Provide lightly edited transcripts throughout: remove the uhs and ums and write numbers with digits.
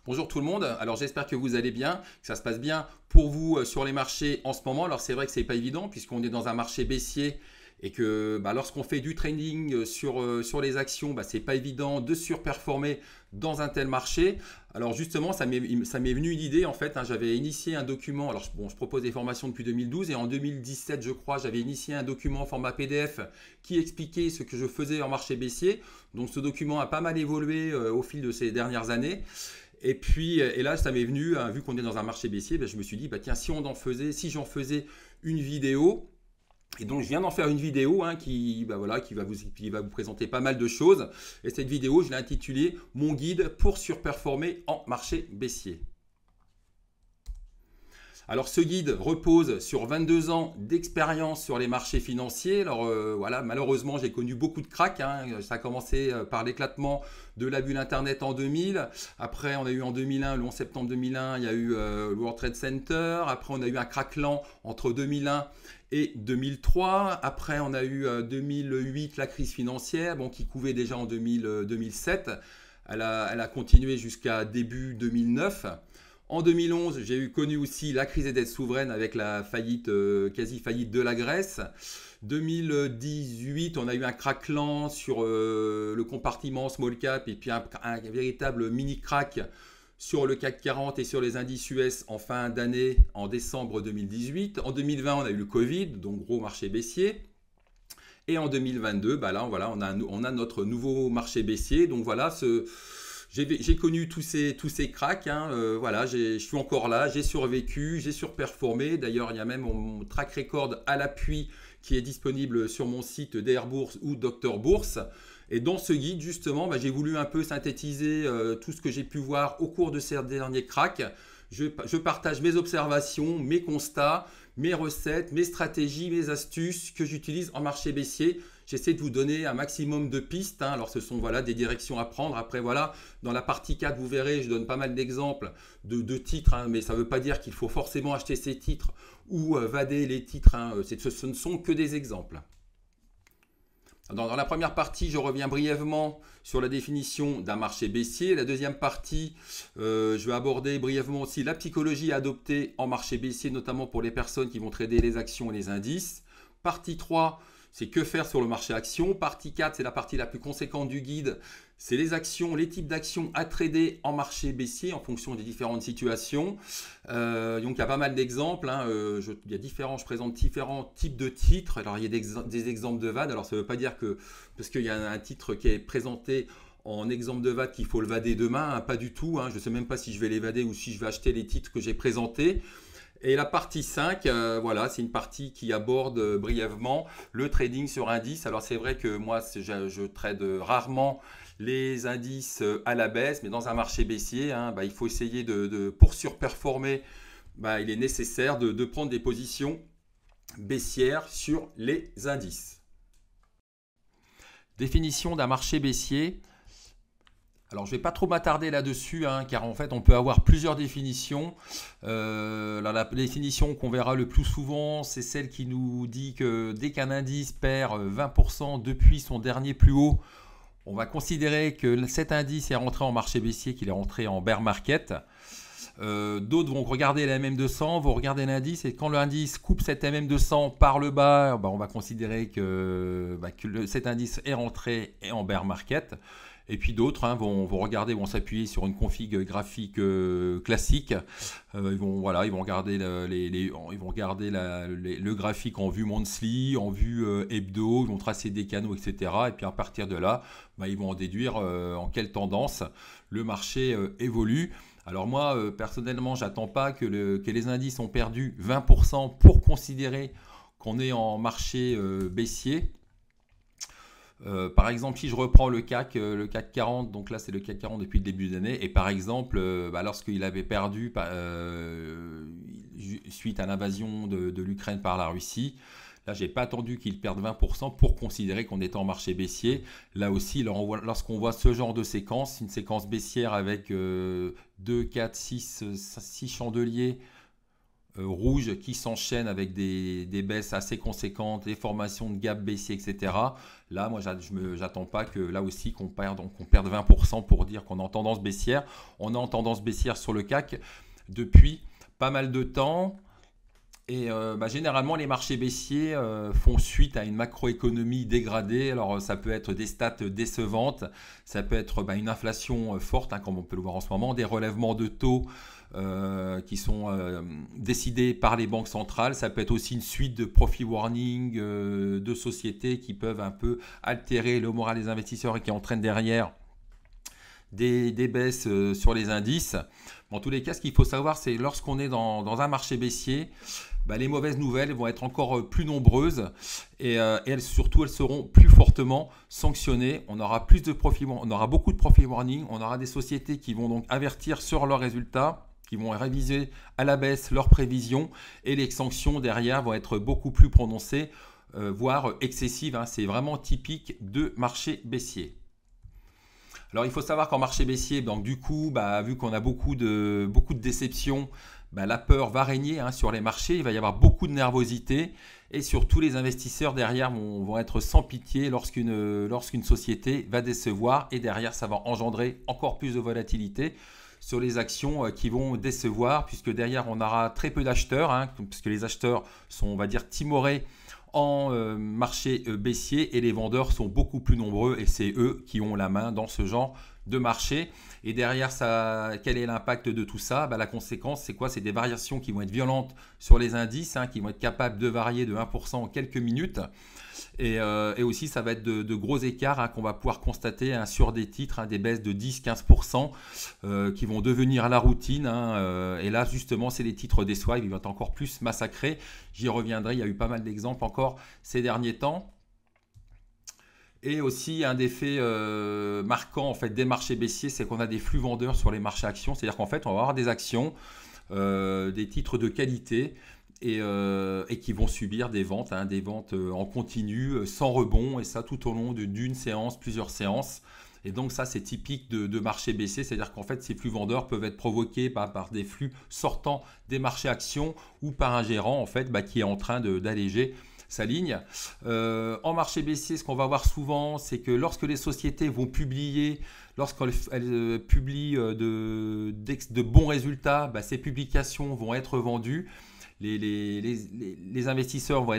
Bonjour tout le monde, alors j'espère que vous allez bien, que ça se passe bien pour vous sur les marchés en ce moment. Alors c'est vrai que c'est pas évident puisqu'on est dans un marché baissier et que lorsqu'on fait du trading sur les actions, c'est pas évident de surperformer dans un tel marché. Alors justement, ça m'est venu une idée en fait, j'avais initié un document, alors je propose des formations depuis 2012 et en 2017 je crois, j'avais initié un document en format PDF qui expliquait ce que je faisais en marché baissier. Donc ce document a pas mal évolué au fil de ces dernières années. Et puis, et là, ça m'est venu, vu qu'on est dans un marché baissier, je me suis dit, tiens, si j'en faisais une vidéo, et donc je viens d'en faire une vidéo qui va vous présenter pas mal de choses. Et cette vidéo, je l'ai intitulée Mon guide pour surperformer en marché baissier. Alors ce guide repose sur 22 ans d'expérience sur les marchés financiers. Alors voilà, malheureusement j'ai connu beaucoup de cracks. Ça a commencé par l'éclatement de la bulle Internet en 2000. Après on a eu en 2001, le 11 septembre 2001, il y a eu le World Trade Center. Après on a eu un crack lent entre 2001 et 2003. Après on a eu 2008 la crise financière qui couvait déjà en 2007. Elle a continué jusqu'à début 2009. En 2011, j'ai connu aussi la crise des dettes souveraines avec la faillite, quasi-faillite de la Grèce. 2018, on a eu un crack lent sur le compartiment small cap et puis un véritable mini crack sur le CAC 40 et sur les indices US en fin d'année en décembre 2018. En 2020, on a eu le Covid, donc gros marché baissier. Et en 2022, on a notre nouveau marché baissier. Donc voilà, j'ai connu tous ces cracks, je suis encore là, j'ai survécu, j'ai surperformé. D'ailleurs, il y a même mon track record à l'appui qui est disponible sur mon site DR Bourse ou Dr Bourse. Et dans ce guide, justement, j'ai voulu un peu synthétiser tout ce que j'ai pu voir au cours de ces derniers cracks. Je partage mes observations, mes constats, mes recettes, mes stratégies, mes astuces que j'utilise en marché baissier. J'essaie de vous donner un maximum de pistes. Alors, ce sont des directions à prendre. Après, dans la partie 4, vous verrez, je donne pas mal d'exemples de titres. Mais ça ne veut pas dire qu'il faut forcément acheter ces titres ou vader les titres. Ce ne sont que des exemples. Dans la première partie, je reviens brièvement sur la définition d'un marché baissier. La deuxième partie, je vais aborder brièvement aussi la psychologie adoptée en marché baissier, notamment pour les personnes qui vont trader les actions et les indices. Partie 3, c'est que faire sur le marché action. Partie 4, c'est la partie la plus conséquente du guide. C'est les actions, les types d'actions à trader en marché baissier en fonction des différentes situations. Donc il y a pas mal d'exemples. Je présente différents types de titres. Alors il y a des exemples de VAD. Alors ça ne veut pas dire que parce qu'il y a un titre qui est présenté en exemple de VAD qu'il faut le vader demain. Pas du tout. Je ne sais même pas si je vais les vader ou si je vais acheter les titres que j'ai présentés. Et la partie 5, c'est une partie qui aborde brièvement le trading sur indice. Alors c'est vrai que moi, je trade rarement les indices à la baisse, mais dans un marché baissier, il faut essayer pour surperformer, il est nécessaire de prendre des positions baissières sur les indices. Définition d'un marché baissier. Alors, je ne vais pas trop m'attarder là-dessus, car en fait, on peut avoir plusieurs définitions. La définition qu'on verra le plus souvent, c'est celle qui nous dit que dès qu'un indice perd 20% depuis son dernier plus haut, on va considérer que cet indice est rentré en marché baissier, qu'il est rentré en bear market. D'autres vont regarder la MM200, vont regarder l'indice et quand l'indice coupe cette MM200 par le bas, on va considérer que cet indice est rentré en bear market. Et puis d'autres vont vont s'appuyer sur une config graphique classique. Ils vont regarder le graphique en vue monthly, en vue hebdo, ils vont tracer des canaux, etc. Et puis à partir de là, ils vont en déduire en quelle tendance le marché évolue. Alors moi, personnellement, j'attends pas que les indices ont perdu 20% pour considérer qu'on est en marché baissier. Par exemple, si je reprends le CAC 40, donc là c'est le CAC 40 depuis le début d'année, et par exemple, lorsqu'il avait perdu suite à l'invasion de l'Ukraine par la Russie, là j'ai pas attendu qu'il perde 20% pour considérer qu'on était en marché baissier. Là aussi, lorsqu'on voit ce genre de séquence, une séquence baissière avec 2, 4, 6 chandeliers rouge qui s'enchaînent avec des baisses assez conséquentes, des formations de gap baissier, etc. Là, moi, j'attends pas que là aussi qu'on perde 20% pour dire qu'on est en tendance baissière. On est en tendance baissière sur le CAC depuis pas mal de temps. Et généralement, les marchés baissiers font suite à une macroéconomie dégradée. Alors, ça peut être des stats décevantes, ça peut être une inflation forte, hein, comme on peut le voir en ce moment, des relèvements de taux qui sont décidés par les banques centrales. Ça peut être aussi une suite de profit warning de sociétés qui peuvent un peu altérer le moral des investisseurs et qui entraînent derrière des baisses sur les indices. En tous les cas, ce qu'il faut savoir, c'est lorsqu'on est dans un marché baissier, les mauvaises nouvelles vont être encore plus nombreuses et surtout elles seront plus fortement sanctionnées. On aura beaucoup de profit warning, on aura des sociétés qui vont donc avertir sur leurs résultats, qui vont réviser à la baisse leurs prévisions et les sanctions derrière vont être beaucoup plus prononcées, voire excessives. Hein. C'est vraiment typique de marché baissier. Alors il faut savoir qu'en marché baissier, donc du coup, vu qu'on a beaucoup de déceptions, la peur va régner sur les marchés, il va y avoir beaucoup de nervosité et surtout les investisseurs derrière vont être sans pitié lorsqu'une société va décevoir et derrière ça va engendrer encore plus de volatilité sur les actions qui vont décevoir puisque derrière on aura très peu d'acheteurs, puisque les acheteurs sont, on va dire, timorés en marché baissier et les vendeurs sont beaucoup plus nombreux et c'est eux qui ont la main dans ce genre de marché. Et derrière ça, quel est l'impact de tout ça? La conséquence, c'est quoi? C'est des variations qui vont être violentes sur les indices, qui vont être capables de varier de 1% en quelques minutes. Et aussi, ça va être de gros écarts qu'on va pouvoir constater sur des titres, des baisses de 10-15% qui vont devenir la routine. Et là, justement, c'est les titres des swaps, ils vont être encore plus massacrés. J'y reviendrai, il y a eu pas mal d'exemples encore ces derniers temps. Et aussi, un des faits marquants en fait, des marchés baissiers, c'est qu'on a des flux vendeurs sur les marchés actions. C'est-à-dire qu'en fait, on va avoir des actions, des titres de qualité et qui vont subir des ventes en continu, sans rebond, et ça tout au long d'une séance, plusieurs séances. Et donc ça, c'est typique de marché baissier, c'est-à-dire qu'en fait, ces flux vendeurs peuvent être provoqués par des flux sortant des marchés actions ou par un gérant en fait, qui est en train d'alléger sa ligne. En marché baissier, ce qu'on va voir souvent, c'est que lorsque les sociétés vont publier, lorsqu'elles publient de bons résultats, ces publications vont être vendues. Les investisseurs vont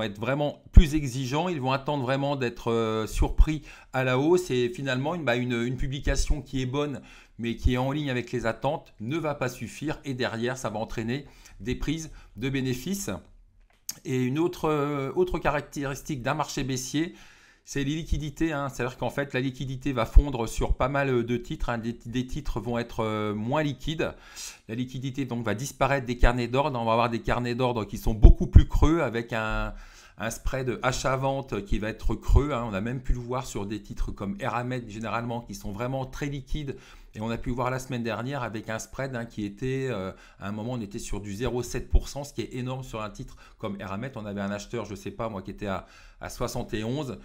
être vraiment plus exigeants, ils vont attendre vraiment d'être surpris à la hausse et finalement une publication qui est bonne mais qui est en ligne avec les attentes ne va pas suffire et derrière ça va entraîner des prises de bénéfices. Et une autre caractéristique d'un marché baissier, c'est les liquidités. C'est-à-dire qu'en fait, la liquidité va fondre sur pas mal de titres. Des titres vont être moins liquides. La liquidité donc va disparaître des carnets d'ordre. On va avoir des carnets d'ordre qui sont beaucoup plus creux avec un spread achat-vente qui va être creux. On a même pu le voir sur des titres comme Eramet généralement qui sont vraiment très liquides. Et on a pu le voir la semaine dernière avec un spread qui était, à un moment, on était sur du 0,7%, ce qui est énorme sur un titre comme Eramet. On avait un acheteur, je ne sais pas moi, qui était à 71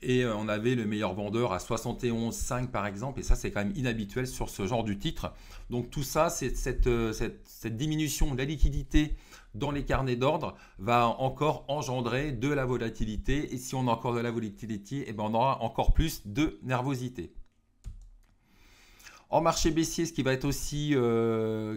et on avait le meilleur vendeur à 71,5 par exemple. Et ça, c'est quand même inhabituel sur ce genre de titre. Donc tout ça, c'est cette diminution de la liquidité dans les carnets d'ordre va encore engendrer de la volatilité. Et si on a encore de la volatilité, on aura encore plus de nervosité. En marché baissier, ce qui va être aussi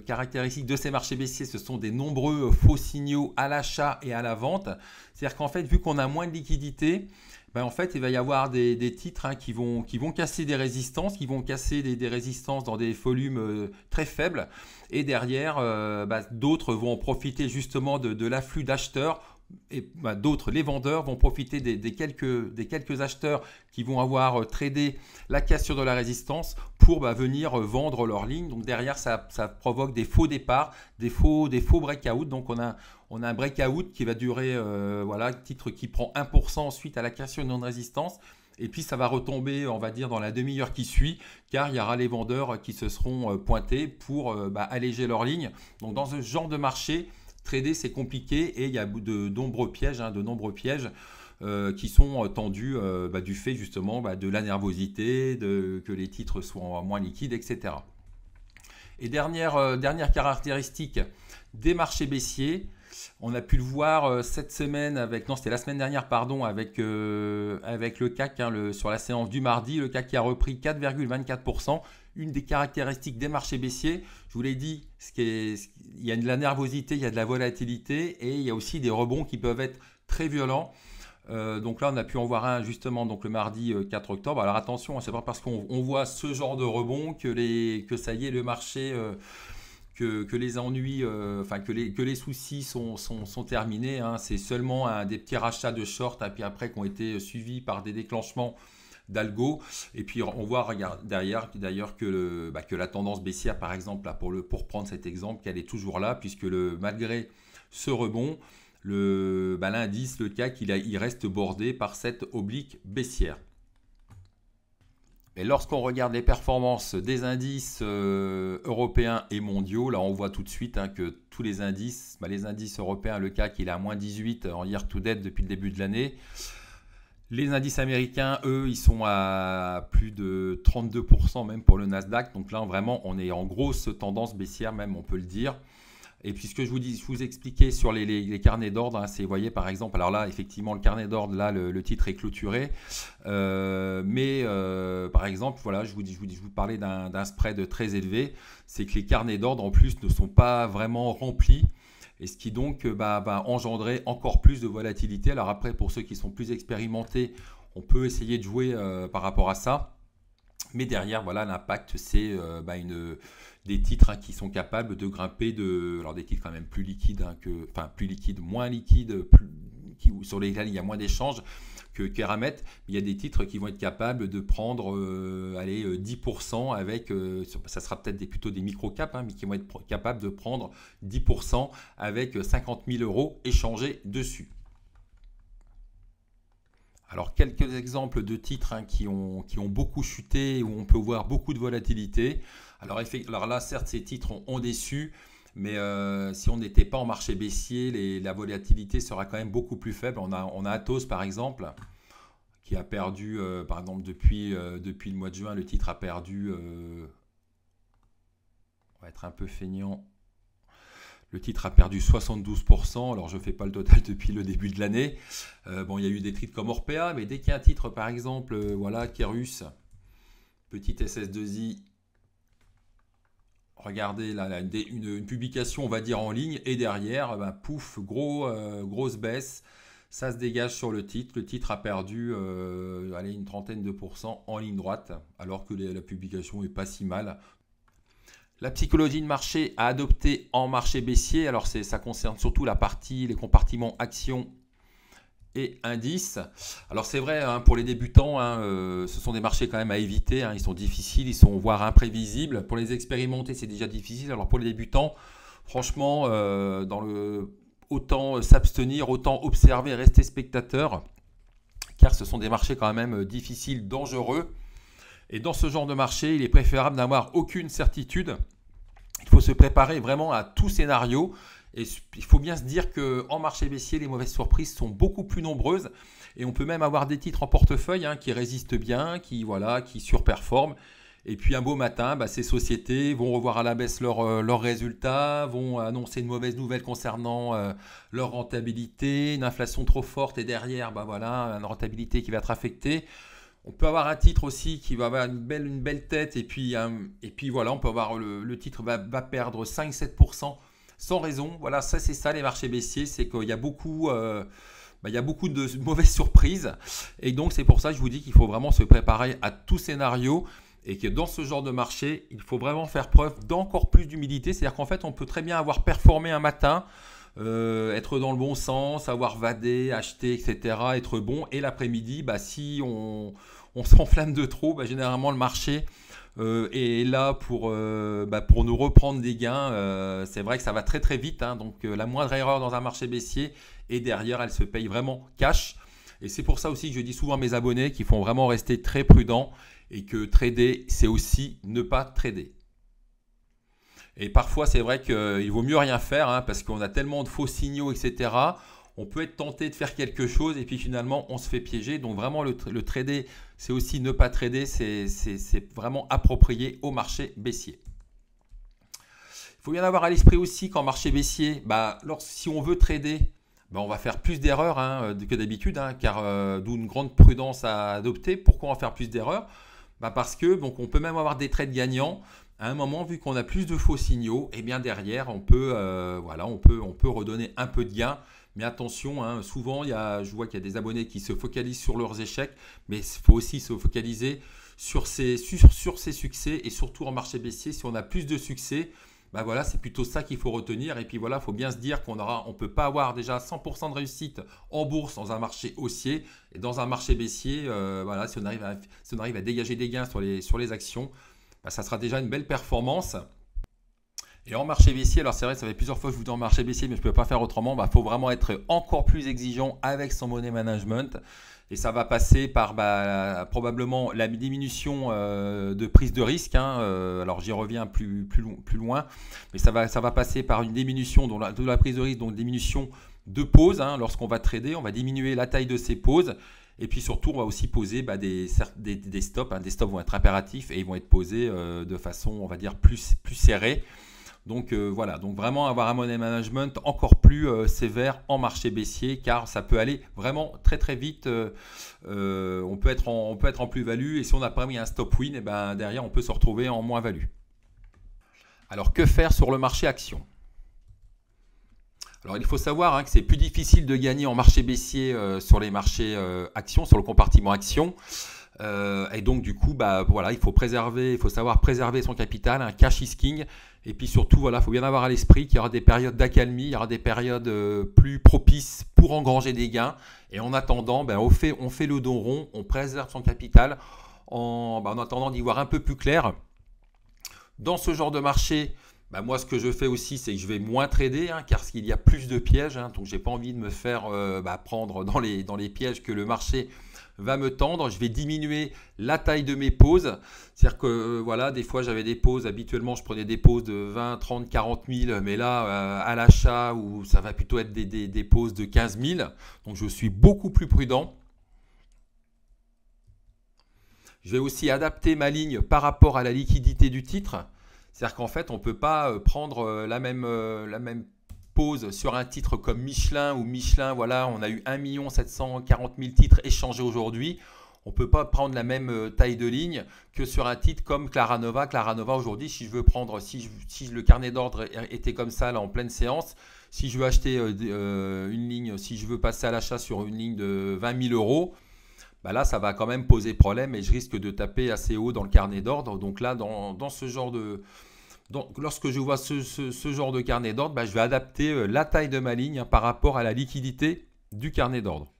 caractéristique de ces marchés baissiers, ce sont des nombreux faux signaux à l'achat et à la vente. C'est-à-dire qu'en fait, vu qu'on a moins de liquidité, en fait, il va y avoir des titres qui vont casser des résistances, qui vont casser des résistances dans des volumes très faibles. Et derrière, d'autres vont en profiter justement de l'afflux d'acheteurs. Et d'autres, les vendeurs, vont profiter des quelques acheteurs qui vont avoir tradé la cassure de la résistance pour venir vendre leur ligne. Donc derrière, ça provoque des faux départs, des faux breakouts. Donc on a un breakout qui va durer, titre qui prend 1% ensuite à la cassure de non-résistance. Et puis ça va retomber, on va dire, dans la demi-heure qui suit, car il y aura les vendeurs qui se seront pointés pour alléger leur ligne. Donc dans ce genre de marché, trader, c'est compliqué et il y a de nombreux pièges, qui sont tendus du fait justement de la nervosité, que les titres soient moins liquides, etc. Et dernière caractéristique des marchés baissiers, on a pu le voir cette semaine avec, non c'était la semaine dernière pardon, avec le CAC, hein, sur la séance du mardi, le CAC qui a repris 4,24%. Une des caractéristiques des marchés baissiers, je vous l'ai dit, il y a de la nervosité, il y a de la volatilité et il y a aussi des rebonds qui peuvent être très violents. Donc là, on a pu en voir un justement donc le mardi 4 octobre. Alors attention, c'est pas parce qu'on voit ce genre de rebond que ça y est, le marché, que les ennuis, que les soucis sont terminés. Hein. C'est seulement des petits rachats de short, et puis après qui ont été suivis par des déclenchements d'algo. Et puis on voit d'ailleurs que la tendance baissière, par exemple, là, pour prendre cet exemple, qu'elle est toujours là, puisque malgré ce rebond, l'indice, le CAC, il reste bordé par cette oblique baissière. Et lorsqu'on regarde les performances des indices européens et mondiaux, là on voit tout de suite que tous les indices, les indices européens, le CAC, il est à moins 18 en year to date depuis le début de l'année. Les indices américains, eux, ils sont à plus de 32% même pour le Nasdaq. Donc là, vraiment, on est en grosse tendance baissière, même, on peut le dire. Et puis, ce que je vous expliquais sur les carnets d'ordre, hein, c'est, vous voyez, par exemple, alors là, effectivement, le carnet d'ordre, là, le titre est clôturé. Par exemple, voilà, je vous parlais d'un spread très élevé. C'est que les carnets d'ordre, en plus, ne sont pas vraiment remplis. Et ce qui donc va engendrer encore plus de volatilité. Alors après, pour ceux qui sont plus expérimentés, on peut essayer de jouer par rapport à ça. Mais derrière, voilà, l'impact, c'est des titres qui sont capables de grimper, alors des titres quand même plus liquides, moins liquides, sur lesquels il y a moins d'échanges que Eramet. Il y a des titres qui vont être capables de prendre 10% avec, ça sera peut-être plutôt des micro-caps, mais qui vont être capables de prendre 10% avec 50 000 € échangés dessus. Alors, quelques exemples de titres qui ont beaucoup chuté, où on peut voir beaucoup de volatilité. Alors là, certes, ces titres ont déçu, mais si on n'était pas en marché baissier, la volatilité sera quand même beaucoup plus faible. On a Atos, par exemple, qui a perdu, par exemple, depuis le mois de juin, le titre a perdu, on va être un peu feignant, le titre a perdu 72%, alors je ne fais pas le total depuis le début de l'année. Il y a eu des titres comme Orpea, mais dès qu'il y a un titre, par exemple, Kerus, petite SS2I, regardez là, une publication, on va dire, en ligne, et derrière, pouf, grosse baisse, ça se dégage sur le titre. Le titre a perdu une trentaine de pourcents en ligne droite, alors que la publication n'est pas si mal. La psychologie de marché à adopter en marché baissier, alors ça concerne surtout les compartiments actions et indices. Alors c'est vrai, pour les débutants, ce sont des marchés quand même à éviter, ils sont difficiles, ils sont voire imprévisibles. Pour les expérimentés, c'est déjà difficile. Alors pour les débutants, franchement, autant s'abstenir, autant observer, rester spectateur, car ce sont des marchés quand même difficiles, dangereux. Et dans ce genre de marché, il est préférable d'avoir aucune certitude. Il faut se préparer vraiment à tout scénario. Et il faut bien se dire qu'en marché baissier, les mauvaises surprises sont beaucoup plus nombreuses. Et on peut même avoir des titres en portefeuille qui résistent bien, qui surperforment. Et puis un beau matin, ces sociétés vont revoir à la baisse leurs résultats, vont annoncer une mauvaise nouvelle concernant leur rentabilité, une inflation trop forte et derrière, une rentabilité qui va être affectée. On peut avoir un titre aussi qui va avoir une belle tête et puis voilà, on peut avoir le titre va perdre 5-7% sans raison. Voilà, c'est ça les marchés baissiers, c'est qu'il y a beaucoup de mauvaises surprises. Et donc c'est pour ça que je vous dis qu'il faut vraiment se préparer à tout scénario et que dans ce genre de marché, il faut vraiment faire preuve d'encore plus d'humilité. C'est-à-dire qu'en fait, on peut très bien avoir performé un matin, être dans le bon sens, avoir vadé, acheté, etc., être bon. Et l'après-midi, si on s'enflamme de trop, généralement le marché est là pour nous reprendre des gains. C'est vrai que ça va très très vite. Donc la moindre erreur dans un marché baissier et derrière, elle se paye vraiment cash. Et c'est pour ça aussi que je dis souvent à mes abonnés qu'il faut vraiment rester très prudent et que trader, c'est aussi ne pas trader. Et parfois, c'est vrai qu'il vaut mieux rien faire parce qu'on a tellement de faux signaux, etc. On peut être tenté de faire quelque chose et puis finalement, on se fait piéger. Donc vraiment, le trader, c'est aussi ne pas trader. C'est vraiment approprié au marché baissier. faut bien avoir à l'esprit aussi qu'en marché baissier, si on veut trader, on va faire plus d'erreurs que d'habitude, car d'où une grande prudence à adopter. Pourquoi en faire plus d'erreurs? Parce que donc, on peut même avoir des trades gagnants. À un moment, vu qu'on a plus de faux signaux, et bien derrière, on peut redonner un peu de gain. Mais attention, souvent, je vois qu'il y a des abonnés qui se focalisent sur leurs échecs, mais il faut aussi se focaliser sur ses succès, et surtout en marché baissier, si on a plus de succès, c'est plutôt ça qu'il faut retenir. Et puis voilà, il faut bien se dire qu'on ne peut pas avoir déjà 100% de réussite en bourse dans un marché haussier, et dans un marché baissier, si on arrive à dégager des gains sur les actions, ça sera déjà une belle performance. Et en marché baissier, alors c'est vrai, ça fait plusieurs fois que je vous dis en marché baissier, mais je ne peux pas faire autrement. Faut vraiment être encore plus exigeant avec son money management. Et ça va passer par probablement la diminution de prise de risque. Alors j'y reviens plus loin. Mais ça va passer par une diminution de la prise de risque, donc diminution de pause. Lorsqu'on va trader, on va diminuer la taille de ces pauses. Et puis surtout, on va aussi poser des stops. Des stops vont être impératifs et ils vont être posés de façon, on va dire, plus serrée. Donc voilà, donc vraiment avoir un money management encore plus sévère en marché baissier, car ça peut aller vraiment très très vite. On peut être en plus-value, et si on n'a pas mis un stop win, derrière on peut se retrouver en moins-value. Alors que faire sur le marché action? Alors il faut savoir que c'est plus difficile de gagner en marché baissier sur les marchés actions, sur le compartiment action. Et donc du coup, il faut savoir préserver son capital, un cash is king. Et puis surtout, il faut bien avoir à l'esprit qu'il y aura des périodes d'accalmie, il y aura des périodes plus propices pour engranger des gains. Et en attendant, on fait le dos rond, on préserve son capital en attendant d'y voir un peu plus clair. Dans ce genre de marché, moi, ce que je fais aussi, c'est que je vais moins trader, car il y a plus de pièges. Donc, je n'ai pas envie de me faire prendre dans les pièges que le marché va me tendre. Je vais diminuer la taille de mes pauses. C'est-à-dire que des fois j'avais des pauses, habituellement je prenais des pauses de 20, 30, 40 000, mais là à l'achat, où ça va plutôt être des pauses de 15 000. Donc je suis beaucoup plus prudent. Je vais aussi adapter ma ligne par rapport à la liquidité du titre. C'est-à-dire qu'en fait, on ne peut pas prendre la même pause sur un titre comme Michelin, ou Michelin, on a eu 1 740 000 titres échangés aujourd'hui. On ne peut pas prendre la même taille de ligne que sur un titre comme Claranova. Claranova aujourd'hui, si je veux prendre, si le carnet d'ordre était comme ça là en pleine séance, si je veux acheter une ligne, si je veux passer à l'achat sur une ligne de 20 000 euros, là ça va quand même poser problème, et je risque de taper assez haut dans le carnet d'ordre. Donc là, dans ce genre de... Donc, lorsque je vois ce genre de carnet d'ordre, je vais adapter la taille de ma ligne par rapport à la liquidité du carnet d'ordre.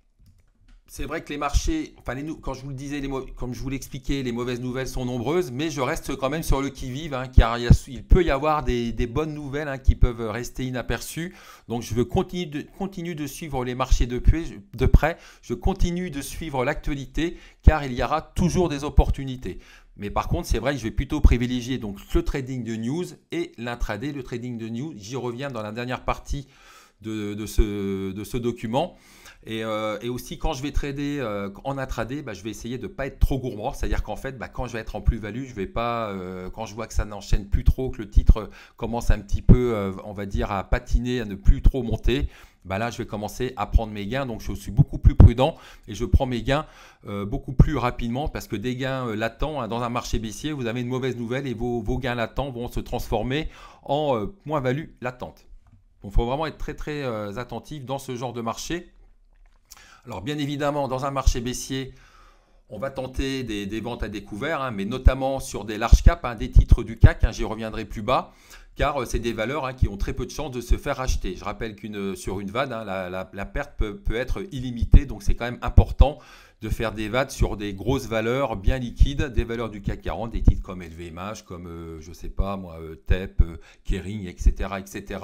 C'est vrai que les marchés, quand je vous le disais, comme je vous l'expliquais, les mauvaises nouvelles sont nombreuses, mais je reste quand même sur le qui-vive, car il peut y avoir des bonnes nouvelles qui peuvent rester inaperçues. Donc je veux continuer de suivre les marchés de près, je continue de suivre l'actualité, car il y aura toujours des opportunités. Mais par contre, c'est vrai que je vais plutôt privilégier donc le trading de news et l'intraday. Le trading de news, j'y reviens dans la dernière partie de ce document. Et aussi, quand je vais trader en intraday, je vais essayer de ne pas être trop gourmand. C'est-à-dire qu'en fait, quand je vais être en plus-value, je vais pas, quand je vois que ça n'enchaîne plus trop, que le titre commence un petit peu, on va dire, à patiner, à ne plus trop monter, là, je vais commencer à prendre mes gains. Donc, je suis beaucoup plus prudent et je prends mes gains beaucoup plus rapidement, parce que des gains latents, dans un marché baissier, vous avez une mauvaise nouvelle et vos gains latents vont se transformer en moins-value latente. Donc, il faut vraiment être très, très attentif dans ce genre de marché. Alors bien évidemment, dans un marché baissier, on va tenter des ventes à découvert, mais notamment sur des large caps, des titres du CAC, j'y reviendrai plus bas, car c'est des valeurs qui ont très peu de chances de se faire acheter. Je rappelle sur une VAD, la perte peut être illimitée, donc c'est quand même important de faire des VAD sur des grosses valeurs bien liquides, des valeurs du CAC 40, des titres comme LVMH, comme je sais pas moi, TEP, Kering, etc., etc.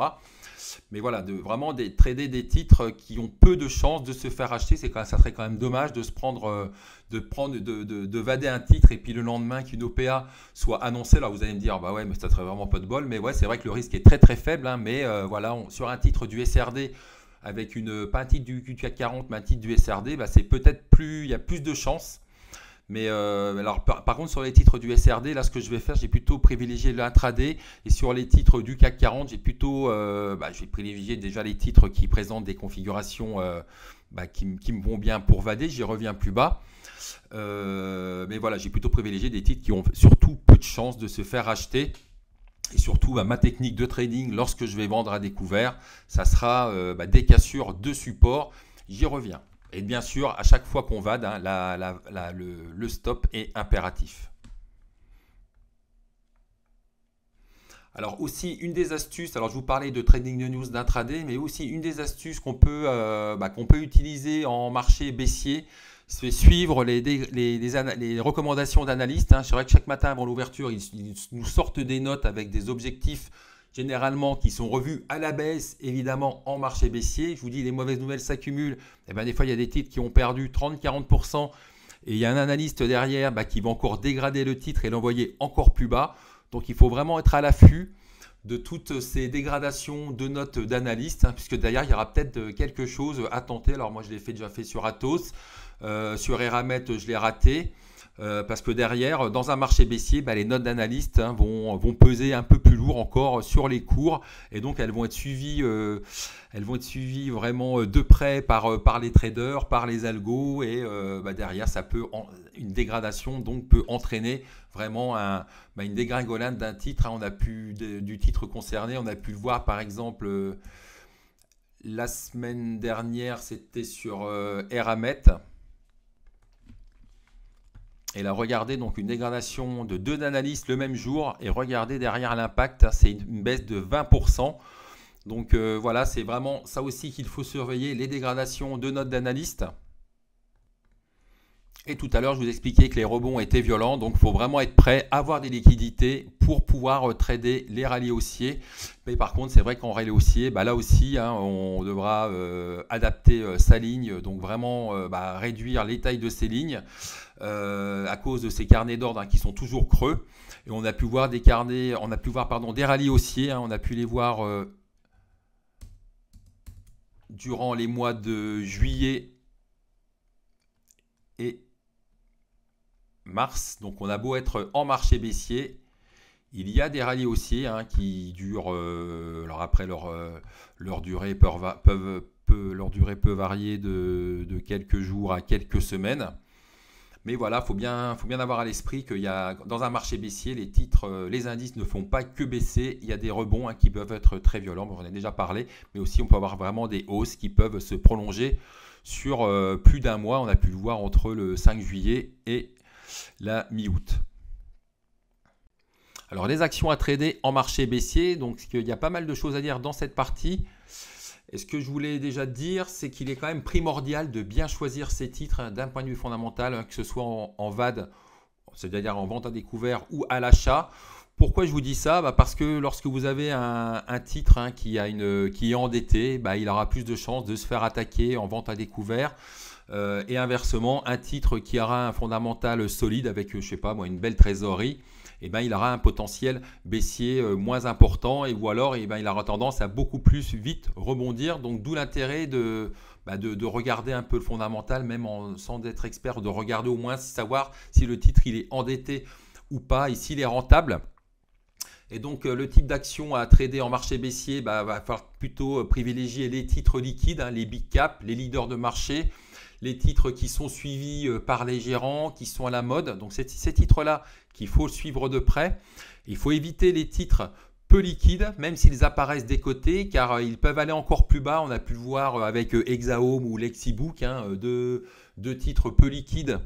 Mais voilà, vraiment trader des titres qui ont peu de chances de se faire acheter, ça serait quand même dommage de vader un titre et puis le lendemain qu'une OPA soit annoncée. Alors vous allez me dire, ouais, mais ça serait vraiment pas de bol. Mais ouais, c'est vrai que le risque est très très faible. Mais sur un titre du SRD, avec pas un titre du CAC 40, mais un titre du SRD, c'est peut-être il y a plus de chances. Mais alors, par contre, sur les titres du SRD, là, ce que je vais faire, j'ai plutôt privilégié l'intraday. Et sur les titres du CAC 40, j'ai plutôt, je vais privilégier déjà les titres qui présentent des configurations qui me vont bien pour vader. J'y reviens plus bas. Mais voilà, j'ai plutôt privilégié des titres qui ont surtout peu de chances de se faire acheter. Et surtout, ma technique de trading, lorsque je vais vendre à découvert, ça sera des cassures de support. J'y reviens. Et bien sûr, à chaque fois qu'on vade, hein, le stop est impératif. Alors aussi, une des astuces, alors je vous parlais de trading de news d'intraday, mais aussi une des astuces qu'on peut utiliser en marché baissier, c'est suivre les recommandations d'analystes. Hein. C'est vrai que chaque matin avant l'ouverture, ils nous sortent des notes avec des objectifs généralement qui sont revus à la baisse, évidemment en marché baissier. Je vous dis, les mauvaises nouvelles s'accumulent. Et des fois, il y a des titres qui ont perdu 30-40%. Et il y a un analyste derrière qui va encore dégrader le titre et l'envoyer encore plus bas. Donc, il faut vraiment être à l'affût de toutes ces dégradations de notes d'analystes, hein, puisque derrière, il y aura peut-être quelque chose à tenter. Alors, moi, je l'ai déjà fait sur Atos. Sur Eramet, je l'ai raté. Parce que derrière, dans un marché baissier, les notes d'analystes vont peser un peu plus lourd encore sur les cours et donc elles vont être suivies vraiment de près par les traders, par les algos et derrière, une dégradation donc peut entraîner vraiment une dégringolade d'un titre. Hein. On a pu du titre concerné, on a pu le voir par exemple la semaine dernière, c'était sur Eramet. Et là, regardez donc une dégradation de 2 analystes le même jour. Et regardez derrière l'impact, c'est une baisse de 20%. Donc voilà, c'est vraiment ça aussi qu'il faut surveiller, les dégradations de notes d'analystes. Et tout à l'heure, je vous expliquais que les rebonds étaient violents. Donc il faut vraiment être prêt, avoir des liquidités pour pouvoir trader les rallyes haussiers. Mais par contre, c'est vrai qu'en rallye haussier, là aussi, hein, on devra adapter sa ligne. Donc vraiment réduire les tailles de ces lignes. À cause de ces carnets d'ordre qui sont toujours creux. Et on a pu voir des rallyes haussiers. Hein, on a pu les voir durant les mois de juillet et mars. Donc on a beau être en marché baissier, il y a des rallyes haussiers qui durent. Alors après leur durée peut varier de quelques jours à quelques semaines. Mais voilà, faut bien avoir à l'esprit qu'il y a dans un marché baissier, les titres, les indices ne font pas que baisser. Il y a des rebonds qui peuvent être très violents. On en a déjà parlé, mais aussi on peut avoir vraiment des hausses qui peuvent se prolonger sur plus d'un mois. On a pu le voir entre le 5 juillet et la mi-août. Alors les actions à trader en marché baissier, donc il y a pas mal de choses à dire dans cette partie. Et ce que je voulais déjà dire, c'est qu'il est quand même primordial de bien choisir ses titres d'un point de vue fondamental, que ce soit en VAD, c'est-à-dire en vente à découvert ou à l'achat. Pourquoi je vous dis ça? Parce que lorsque vous avez un titre qui est endetté, il aura plus de chances de se faire attaquer en vente à découvert. Et inversement, un titre qui aura un fondamental solide avec, une belle trésorerie, il aura un potentiel baissier moins important ou alors il aura tendance à beaucoup plus vite rebondir. Donc d'où l'intérêt de regarder un peu le fondamental, même sans être expert, de regarder au moins savoir si le titre il est endetté ou pas et s'il est rentable. Et donc le type d'action à trader en marché baissier, va falloir plutôt privilégier les titres liquides, les big cap, les leaders de marché, les titres qui sont suivis par les gérants, qui sont à la mode. Donc c'est ces titres-là qu'il faut suivre de près. Il faut éviter les titres peu liquides, même s'ils apparaissent décotés, car ils peuvent aller encore plus bas. On a pu le voir avec Exahome ou Lexibook, deux titres peu liquides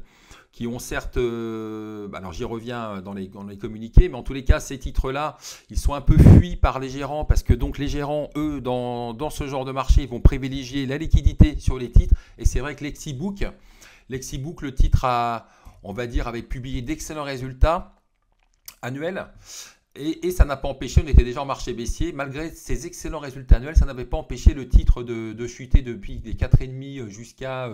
qui ont certes, alors j'y reviens dans les communiqués, mais en tous les cas, ces titres-là, ils sont un peu fuis par les gérants parce que donc les gérants, eux, dans ce genre de marché, ils vont privilégier la liquidité sur les titres. Et c'est vrai que Lexibook, le titre avait publié d'excellents résultats annuels. Et ça n'a pas empêché, on était déjà en marché baissier, malgré ces excellents résultats annuels, ça n'avait pas empêché le titre de chuter depuis les 4,5 jusqu'à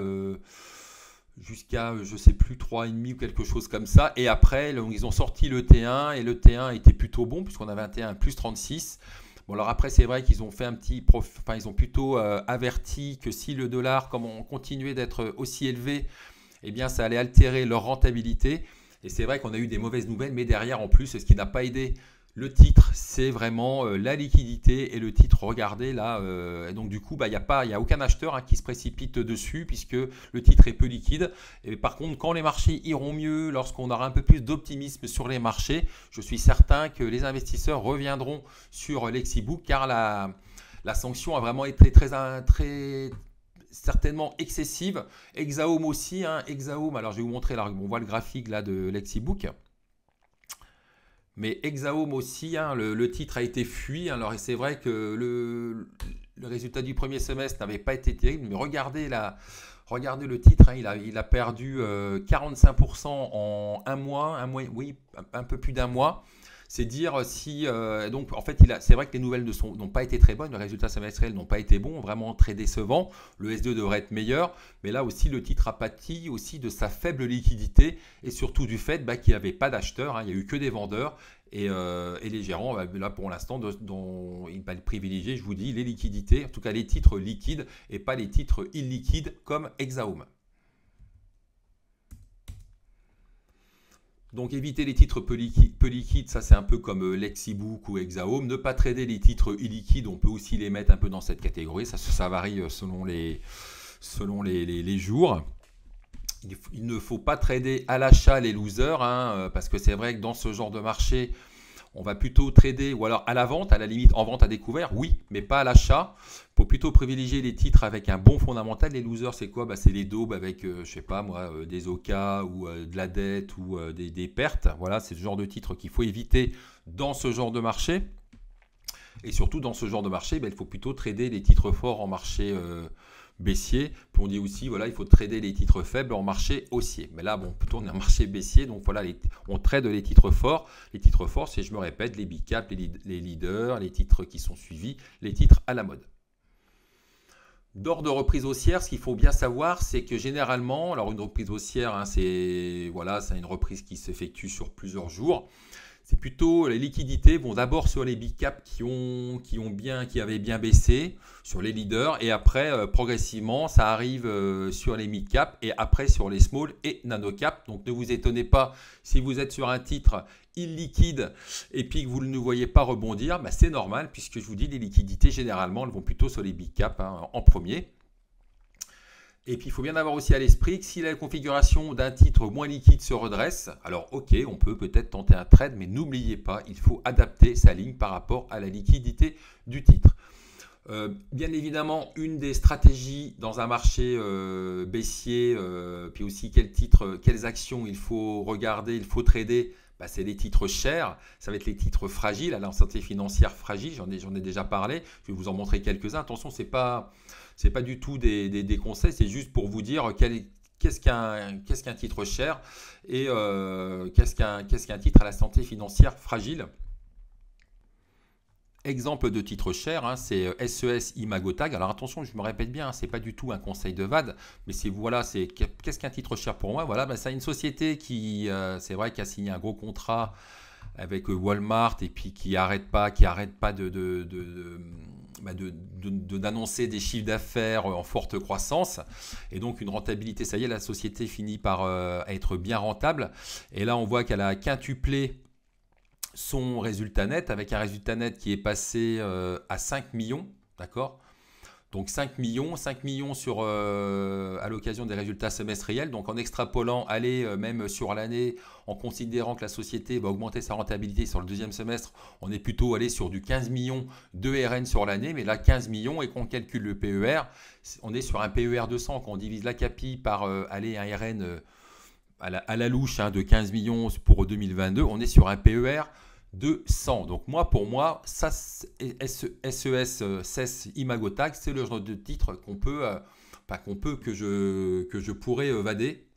je sais plus 3,5 ou quelque chose comme ça. Et après, ils ont sorti le T1 et le T1 était plutôt bon puisqu'on avait un T1 plus 36. Bon, alors après, c'est vrai qu'ils ont fait un petit ils ont plutôt averti que si le dollar, comme on continuait d'être aussi élevé, eh bien ça allait altérer leur rentabilité. Et c'est vrai qu'on a eu des mauvaises nouvelles, mais derrière en plus, ce qui n'a pas aidé le titre, c'est vraiment la liquidité et le titre, regardez là, et donc du coup, il n'y a aucun acheteur qui se précipite dessus puisque le titre est peu liquide. Et par contre, quand les marchés iront mieux, lorsqu'on aura un peu plus d'optimisme sur les marchés, je suis certain que les investisseurs reviendront sur Lexibook car la sanction a vraiment été très certainement excessive. Exaome aussi, Exaome, alors je vais vous montrer là, on voit le graphique là de Lexibook. Mais Exaome aussi, le titre a été fui. Alors c'est vrai que le résultat du premier semestre n'avait pas été terrible, mais regardez le titre, il a perdu 45% en un mois, oui, un peu plus d'un mois. C'est dire si donc en fait c'est vrai que les nouvelles n'ont pas été très bonnes, les résultats semestriels n'ont pas été bons, vraiment très décevants. Le S2 devrait être meilleur, mais là aussi le titre a pâti aussi de sa faible liquidité et surtout du fait qu'il n'y avait pas d'acheteurs, il n'y a eu que des vendeurs et les gérants là pour l'instant ils vont privilégier, je vous dis, les liquidités, en tout cas les titres liquides et pas les titres illiquides comme Exaome. Donc éviter les titres peu liquides, ça c'est un peu comme Lexibook ou Exaome. Ne pas trader les titres illiquides, on peut aussi les mettre un peu dans cette catégorie. Ça varie selon les jours. Il ne faut pas trader à l'achat les losers, parce que c'est vrai que dans ce genre de marché, on va plutôt trader, ou alors à la vente, à la limite en vente à découvert, oui, mais pas à l'achat. Il faut plutôt privilégier les titres avec un bon fondamental. Les losers, c'est quoi? C'est les daubes avec, je sais pas moi, des OK ou de la dette ou des pertes. Voilà, c'est ce genre de titres qu'il faut éviter dans ce genre de marché. Et surtout, dans ce genre de marché, il faut plutôt trader les titres forts en marché baissier. Puis on dit aussi, voilà, il faut trader les titres faibles en marché haussier. Mais là, plutôt on est en marché baissier, donc voilà, on trade les titres forts. Les titres forts, c'est, je me répète, les big caps, les leaders, les titres qui sont suivis, les titres à la mode. D'ordre de reprise haussière, ce qu'il faut bien savoir, c'est que généralement, alors une reprise haussière, c'est une reprise qui s'effectue sur plusieurs jours. C'est plutôt les liquidités vont d'abord sur les big caps qui avaient bien baissé, sur les leaders, et après progressivement ça arrive sur les mid caps et après sur les small et nano caps. Donc ne vous étonnez pas si vous êtes sur un titre illiquide et puis que vous ne voyez pas rebondir, c'est normal puisque je vous dis les liquidités généralement elles vont plutôt sur les big caps en premier. Et puis il faut bien avoir aussi à l'esprit que si la configuration d'un titre moins liquide se redresse, alors ok, on peut peut-être tenter un trade, mais n'oubliez pas, il faut adapter sa ligne par rapport à la liquidité du titre. Bien évidemment, une des stratégies dans un marché baissier, puis aussi quelles actions il faut regarder, il faut trader, c'est les titres chers, ça va être les titres fragiles, à la santé financière fragile, j'en ai déjà parlé, je vais vous en montrer quelques-uns. Attention, c'est pas du tout des conseils, c'est juste pour vous dire qu'est-ce qu'un titre cher et qu'est-ce qu'un titre à la santé financière fragile. Exemple de titre cher, c'est SES Imagotag. Alors attention, je me répète bien, c'est pas du tout un conseil de VAD, mais qu'est-ce qu'un titre cher pour moi? Voilà, c'est une société qui, c'est vrai, qui a signé un gros contrat avec Walmart et puis qui arrête pas d'annoncer des chiffres d'affaires en forte croissance et donc une rentabilité. Ça y est, la société finit par être bien rentable. Et là, on voit qu'elle a quintuplé son résultat net avec un résultat net qui est passé à 5 millions, d'accord? Donc 5 millions à l'occasion des résultats semestriels. Donc en extrapolant, même sur l'année, en considérant que la société va augmenter sa rentabilité sur le deuxième semestre, on est plutôt allé sur du 15 millions de RN sur l'année. Mais là, 15 millions et qu'on calcule le PER, on est sur un PER de 100. Quand on divise la CAPI par un RN à la louche de 15 millions pour 2022, on est sur un PER de 100. Donc pour moi, ça, SES Imagotag, c'est le genre de titre que je pourrais vader.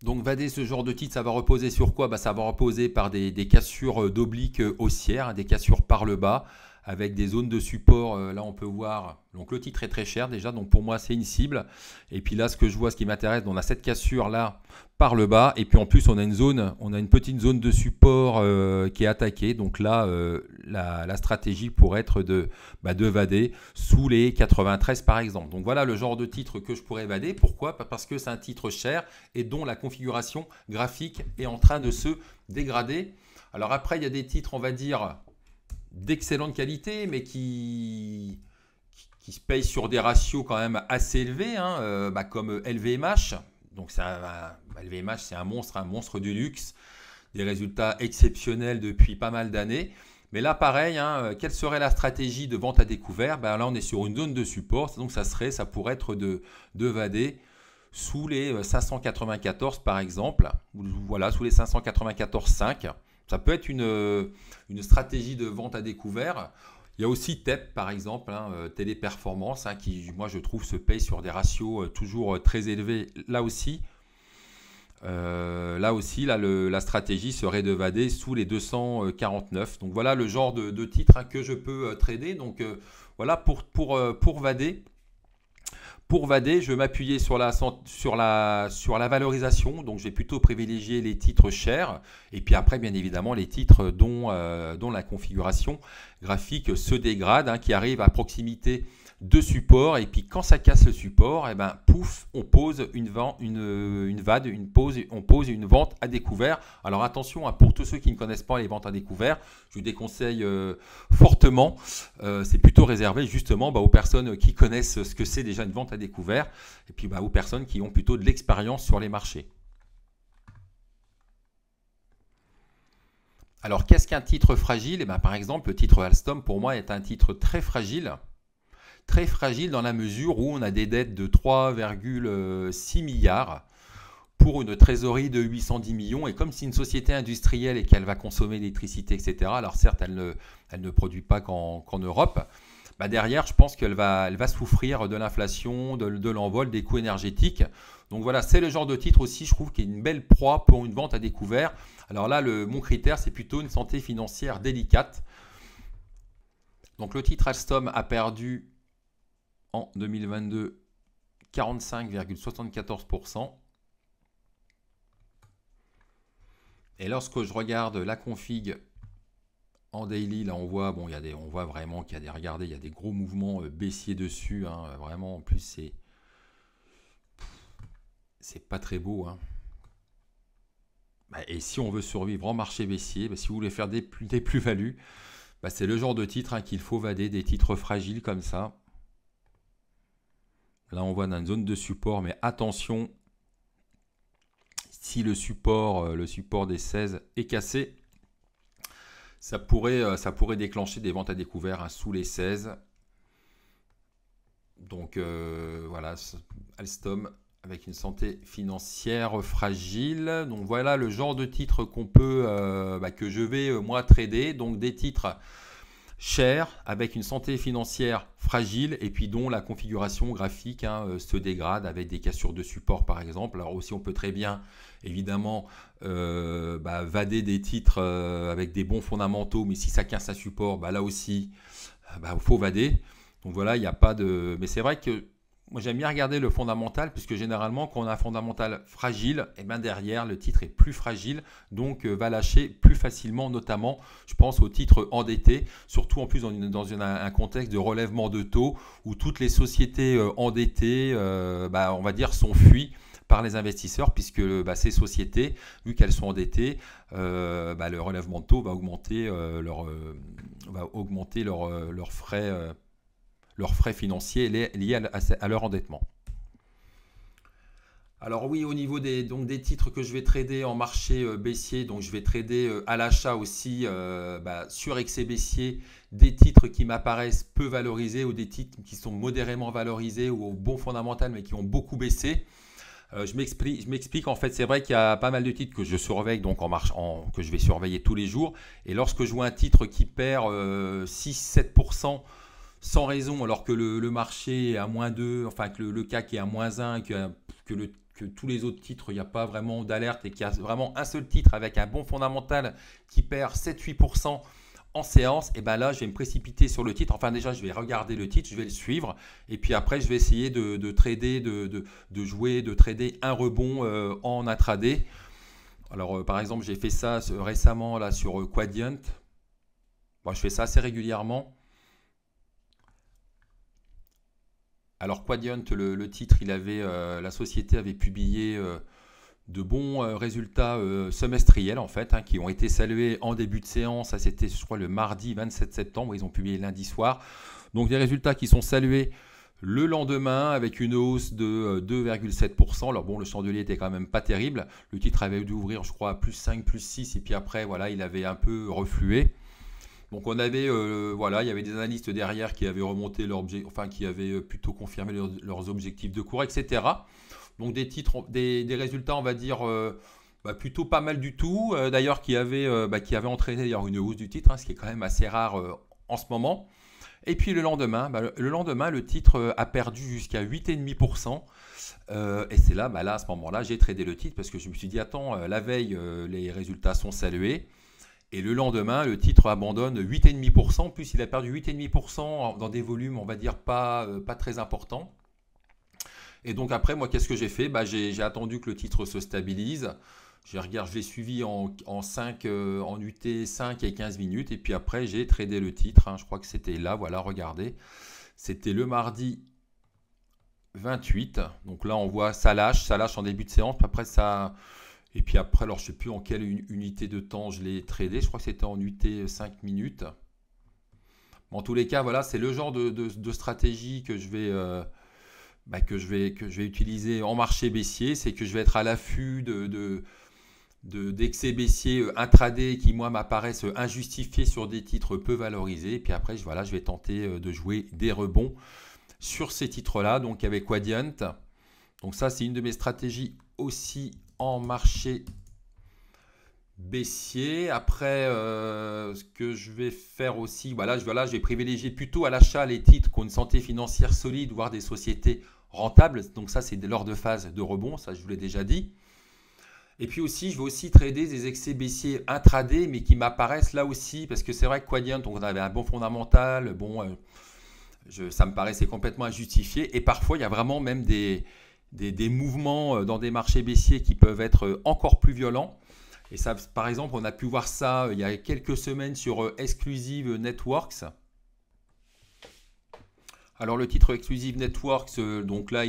Donc vader ce genre de titre, ça va reposer sur quoi? Ça va reposer par des cassures d'obliques haussières, des cassures par le bas, avec des zones de support. Là, on peut voir, donc le titre est très cher déjà, donc pour moi, c'est une cible. Et puis là, ce que je vois, ce qui m'intéresse, on a cette cassure là par le bas, et puis en plus, on a une petite zone de support qui est attaquée. Donc là, la stratégie pourrait être de vader sous les 93 par exemple. Donc voilà le genre de titre que je pourrais vader. Pourquoi? Parce que c'est un titre cher et dont la configuration graphique est en train de se dégrader. Alors après, il y a des titres, on va dire, d'excellente qualité, mais qui se payent sur des ratios quand même assez élevés, hein, comme LVMH. Donc LVMH, c'est un monstre du luxe, des résultats exceptionnels depuis pas mal d'années. Mais là, pareil, hein, quelle serait la stratégie de vente à découvert? Là, on est sur une zone de support, donc ça pourrait être de vader sous les 594 par exemple. Voilà, sous les 594,5. Ça peut être une stratégie de vente à découvert. Il y a aussi TEP par exemple, hein, Téléperformance, hein, qui, moi, je trouve, se paye sur des ratios toujours très élevés. Là aussi, la stratégie serait de vader sous les 249. Donc voilà le genre de titre, hein, que je peux trader. Donc voilà pour vader. Pour vader, je vais m'appuyer sur la valorisation. Donc je vais plutôt privilégier les titres chers. Et puis après, bien évidemment, les titres dont la configuration graphique se dégrade, hein, qui arrivent à proximité de support, et puis quand ça casse le support, pouf, on pose une vente à découvert. Alors attention, hein, pour tous ceux qui ne connaissent pas les ventes à découvert, je vous déconseille fortement. C'est plutôt réservé justement aux personnes qui connaissent ce que c'est déjà une vente à découvert, et puis aux personnes qui ont plutôt de l'expérience sur les marchés. Alors qu'est-ce qu'un titre fragile? Par exemple, le titre Alstom pour moi est un titre très fragile. Très fragile dans la mesure où on a des dettes de 3,6 milliards pour une trésorerie de 810 millions. Et comme c'est une société industrielle et qu'elle va consommer l'électricité, etc., alors certes, elle ne produit pas qu'en Europe, derrière, je pense qu'elle va souffrir de l'inflation, de l'envol des coûts énergétiques. Donc voilà, c'est le genre de titre aussi, je trouve, qui est une belle proie pour une vente à découvert. Alors là, mon critère, c'est plutôt une santé financière délicate. Donc le titre Alstom a perdu en 2022 45,74%. Et lorsque je regarde la config en daily, là on voit vraiment qu'il y a il y a des gros mouvements baissiers dessus, hein, vraiment. En plus, c'est pas très beau, hein. Et si on veut survivre en marché baissier, si vous voulez faire des plus-values, c'est le genre de titre, hein, qu'il faut vader, des titres fragiles comme ça. Là, on voit dans une zone de support, mais attention, si le support des 16 est cassé, ça pourrait déclencher des ventes à découvert, hein, sous les 16. Donc voilà, Alstom avec une santé financière fragile. Donc voilà le genre de titre qu'on peut, que je vais moi trader. Donc des titres cher, avec une santé financière fragile, et puis dont la configuration graphique, hein, se dégrade avec des cassures de support par exemple. Alors aussi, on peut très bien évidemment vader des titres avec des bons fondamentaux, mais si ça casse un support, là aussi il faut vader. Donc voilà, il n'y a pas de... Mais c'est vrai que moi, j'aime bien regarder le fondamental, puisque généralement, quand on a un fondamental fragile, derrière, le titre est plus fragile, donc va lâcher plus facilement, notamment, je pense, aux titres endettés, surtout en plus dans un contexte de relèvement de taux, où toutes les sociétés endettées, on va dire, sont fuies par les investisseurs, puisque ces sociétés, vu qu'elles sont endettées, le relèvement de taux va augmenter leurs frais financiers liés à leur endettement. Alors oui, au niveau des titres que je vais trader en marché baissier, donc je vais trader à l'achat aussi sur excès baissier des titres qui m'apparaissent peu valorisés, ou des titres qui sont modérément valorisés ou au bon fondamental mais qui ont beaucoup baissé. Je m'explique, en fait, c'est vrai qu'il y a pas mal de titres que je surveille, donc que je vais surveiller tous les jours, et lorsque je vois un titre qui perd 6-7% sans raison, alors que le marché est à -2, enfin que le CAC est à -1, que tous les autres titres, il n'y a pas vraiment d'alerte, et qu'il y a vraiment un seul titre avec un bon fondamental qui perd 7-8% en séance, et ben là, je vais me précipiter sur le titre. Enfin, déjà, je vais regarder le titre, je vais le suivre. Et puis après, je vais essayer de trader, de trader un rebond en intraday. Alors, par exemple, j'ai fait ça récemment là, sur Quadient. Bon, je fais ça assez régulièrement. Alors, Quadient, le titre, la société avait publié de bons résultats semestriels en fait, hein, qui ont été salués en début de séance. Ça, c'était, je crois, le mardi 27 septembre. Ils ont publié lundi soir. Donc, des résultats qui sont salués le lendemain avec une hausse de 2,7%. Alors bon, le chandelier était quand même pas terrible. Le titre avait dû ouvrir, je crois, à plus 5, plus 6. Et puis après, voilà, il avait un peu reflué. Donc on avait, voilà, il y avait des analystes derrière qui avaient remonté qui avaient plutôt confirmé leurs objectifs de cours, etc. Donc des titres, des résultats, on va dire, plutôt pas mal du tout. D'ailleurs, qui avaient entraîné d'ailleurs une hausse du titre, hein, ce qui est quand même assez rare en ce moment. Et puis le lendemain, le titre a perdu jusqu'à 8,5%. Et c'est là, là, à ce moment-là, j'ai tradé le titre parce que je me suis dit, attends, la veille, les résultats sont salués. Et le lendemain, le titre abandonne 8,5%. Plus il a perdu 8,5% dans des volumes, on va dire, pas très importants. Et donc après, moi, qu'est-ce que j'ai fait? J'ai attendu que le titre se stabilise. Je l'ai suivi en UT 5 et 15 minutes. Et puis après, j'ai tradé le titre. Hein. Je crois que c'était là, voilà, regardez. C'était le mardi 28. Donc là, on voit ça lâche en début de séance. Après, ça... Et puis après, alors je ne sais plus en quelle unité de temps je l'ai tradé. Je crois que c'était en UT 5 minutes. Bon, en tous les cas, voilà, c'est le genre de stratégie que je vais utiliser en marché baissier. C'est que je vais être à l'affût d'excès baissiers intraday qui, moi, m'apparaissent injustifiés sur des titres peu valorisés. Et puis après, je vais tenter de jouer des rebonds sur ces titres-là, donc avec Quadient. Donc ça, c'est une de mes stratégies aussi en marché baissier. Après, ce que je vais faire aussi, je vais privilégier plutôt à l'achat les titres qui ont une santé financière solide, voire des sociétés rentables. Donc ça, c'est lors de phase de rebond, ça je vous l'ai déjà dit. Et puis aussi, je vais aussi trader des excès baissiers intraday, mais qui m'apparaissent là aussi, parce que c'est vrai que Quadient, on avait un bon fondamental, bon, ça me paraissait complètement injustifié. Et parfois, il y a vraiment même des mouvements dans des marchés baissiers qui peuvent être encore plus violents. Et ça, par exemple, on a pu voir ça il y a quelques semaines sur Exclusive Networks. Alors le titre Exclusive Networks, donc là,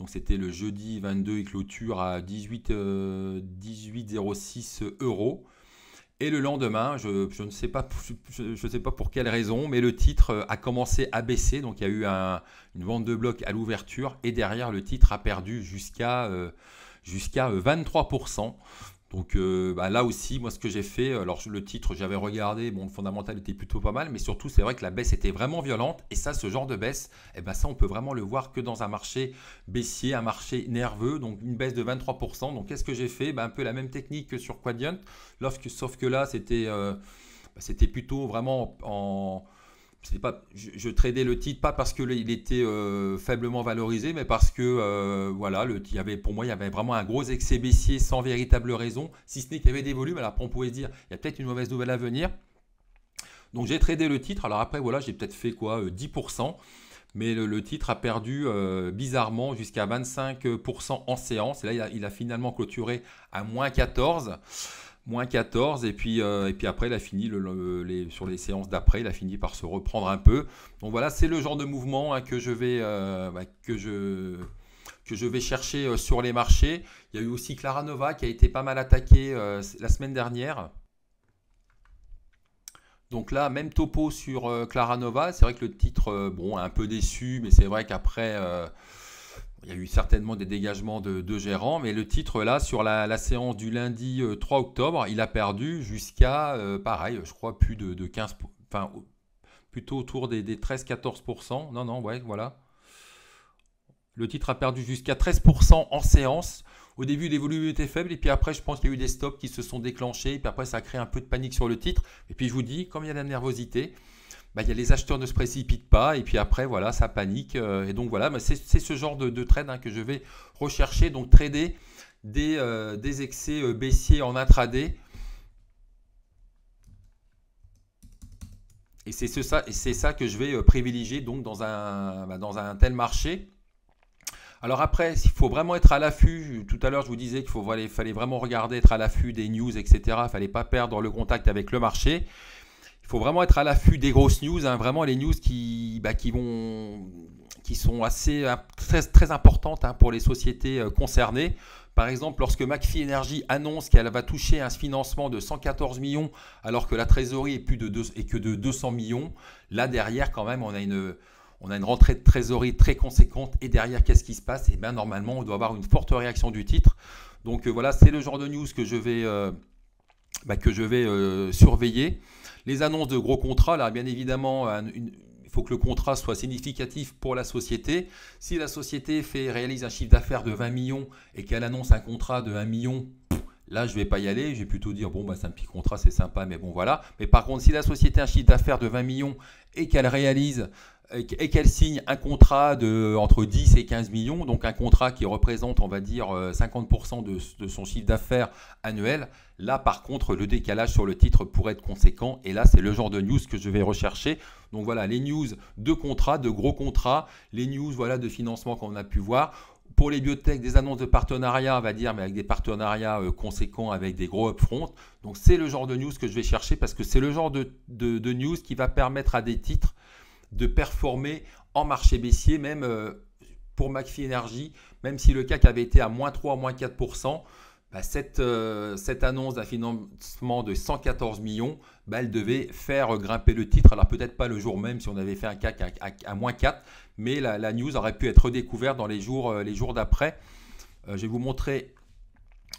c'était le jeudi 22, il clôture à 18,06 €. Et le lendemain, je ne sais pas pour quelle raison, mais le titre a commencé à baisser. Donc il y a eu une vente de bloc à l'ouverture et derrière le titre a perdu jusqu'à 23%. Donc là aussi, moi ce que j'ai fait, alors le titre j'avais regardé, bon le fondamental était plutôt pas mal, mais surtout c'est vrai que la baisse était vraiment violente. Et ça, ce genre de baisse, ça on peut vraiment le voir que dans un marché baissier, un marché nerveux, donc une baisse de 23%. Donc qu'est-ce que j'ai fait? Un peu la même technique que sur Quadient, sauf que là c'était plutôt vraiment je tradais le titre pas parce qu'il était faiblement valorisé, mais parce que voilà, pour moi il y avait vraiment un gros excès baissier sans véritable raison, si ce n'est qu'il y avait des volumes. Alors après on pouvait se dire il y a peut-être une mauvaise nouvelle à venir. Donc j'ai tradé le titre. Alors après voilà, j'ai peut-être fait 10%, mais le titre a perdu bizarrement jusqu'à 25% en séance. Et là il a finalement clôturé à moins 14. Et puis après il a fini sur les séances d'après, il a fini par se reprendre un peu. Donc voilà, c'est le genre de mouvement que je vais chercher sur les marchés. Il y a eu aussi Claranova qui a été pas mal attaqué la semaine dernière. Donc là, même topo sur Claranova. C'est vrai que le titre, bon, un peu déçu, mais c'est vrai qu'après il y a eu certainement des dégagements de gérants, mais le titre là, sur la séance du lundi 3 octobre, il a perdu jusqu'à, pareil, je crois, plus de 15%, enfin, plutôt autour des 13-14%. Non, ouais, voilà. Le titre a perdu jusqu'à 13% en séance. Au début, les volumes étaient faibles, et puis après, je pense qu'il y a eu des stops qui se sont déclenchés, et puis après, ça a créé un peu de panique sur le titre. Et puis, je vous dis, comme il y a de la nervosité, les acheteurs ne se précipitent pas et puis après voilà, ça panique et donc voilà, c'est ce genre de trade que je vais rechercher, donc trader des excès baissiers en intraday. Et c'est ça que je vais privilégier donc dans un tel marché. Alors après, il faut vraiment être à l'affût. Tout à l'heure, je vous disais fallait vraiment regarder, être à l'affût des news, etc. Il ne fallait pas perdre le contact avec le marché. Il faut vraiment être à l'affût des grosses news, hein, vraiment les news qui sont assez très, très importantes, hein, pour les sociétés concernées. Par exemple, lorsque McPhy Energy annonce qu'elle va toucher un financement de 114 millions alors que la trésorerie est que de 200 millions, là derrière quand même on a une rentrée de trésorerie très conséquente, et derrière qu'est-ce qui se passe? Et bien normalement on doit avoir une forte réaction du titre. Donc voilà, c'est le genre de news que je vais surveiller. Les annonces de gros contrats, là bien évidemment il faut que le contrat soit significatif pour la société. Si la société réalise un chiffre d'affaires de 20 millions et qu'elle annonce un contrat de 1 million, là je ne vais pas y aller, je vais plutôt dire bon c'est un petit contrat, c'est sympa, mais bon voilà. Mais par contre, si la société a un chiffre d'affaires de 20 millions et qu'elle signe un contrat entre 10 et 15 millions, donc un contrat qui représente, on va dire, 50% de son chiffre d'affaires annuel, là par contre le décalage sur le titre pourrait être conséquent, et là c'est le genre de news que je vais rechercher. Donc voilà, les news de contrats, de gros contrats, les news de financement qu'on a pu voir. Pour les biotech, des annonces de partenariat, on va dire, mais avec des partenariats conséquents, avec des gros upfront. Donc c'est le genre de news que je vais chercher, parce que c'est le genre de news qui va permettre à des titres de performer en marché baissier, même pour McPhy Energy, même si le CAC avait été à moins 3, moins 4%, cette annonce d'un financement de 114 millions, elle devait faire grimper le titre. Alors peut-être pas le jour même si on avait fait un CAC à moins 4, mais la news aurait pu être redécouverte dans les jours d'après. Je vais vous montrer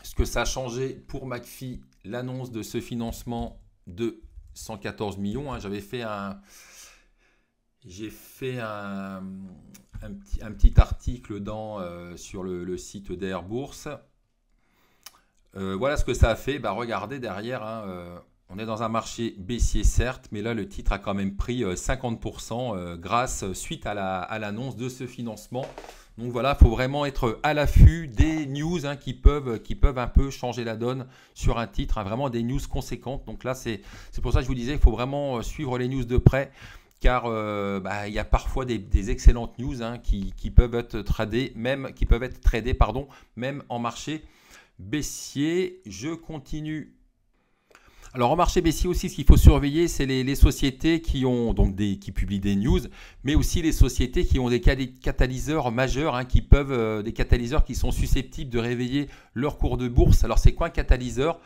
ce que ça a changé pour McPhy, l'annonce de ce financement de 114 millions. J'ai fait un petit article sur le site d'Air Bourse. Voilà ce que ça a fait. Regardez derrière, hein, on est dans un marché baissier certes, mais là le titre a quand même pris 50% suite à l'annonce de ce financement. Donc voilà, il faut vraiment être à l'affût des news, hein, qui peuvent un peu changer la donne sur un titre, hein, vraiment des news conséquentes. Donc là c'est pour ça que je vous disais qu'il faut vraiment suivre les news de près. Car il y a parfois des excellentes news, hein, qui peuvent être tradées, même en marché baissier. Je continue. Alors en marché baissier aussi, ce qu'il faut surveiller, c'est les sociétés qui publient des news, mais aussi les sociétés qui ont des catalyseurs majeurs, hein, des catalyseurs qui sont susceptibles de réveiller leur cours de bourse. Alors c'est quoi un catalyseur?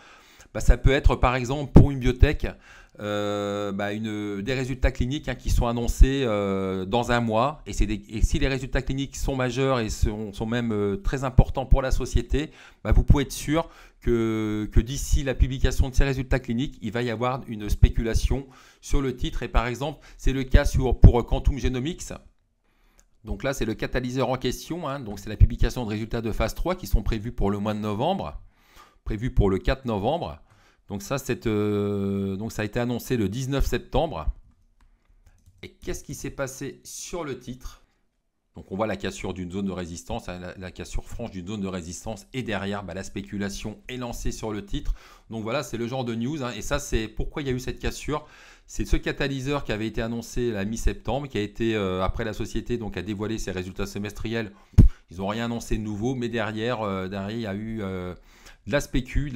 Ça peut être par exemple pour une biotech des résultats cliniques, hein, qui sont annoncés dans un mois, et si les résultats cliniques sont majeurs et sont même très importants pour la société, vous pouvez être sûr que d'ici la publication de ces résultats cliniques, il va y avoir une spéculation sur le titre. Et par exemple, c'est le cas pour Quantum Genomics. Donc là, c'est le catalyseur en question, hein. Donc c'est la publication de résultats de phase 3 qui sont prévus pour le mois de novembre, prévus pour le 4 novembre. Donc ça a été annoncé le 19 septembre. Et qu'est-ce qui s'est passé sur le titre? Donc on voit la cassure d'une zone de résistance, la cassure franche d'une zone de résistance, et derrière la spéculation est lancée sur le titre. Donc voilà, c'est le genre de news, hein. Et ça, c'est pourquoi il y a eu cette cassure. C'est ce catalyseur qui avait été annoncé la mi-septembre, qui a été, après la société a dévoilé ses résultats semestriels. Ils n'ont rien annoncé de nouveau, mais derrière il y a eu de la spécu,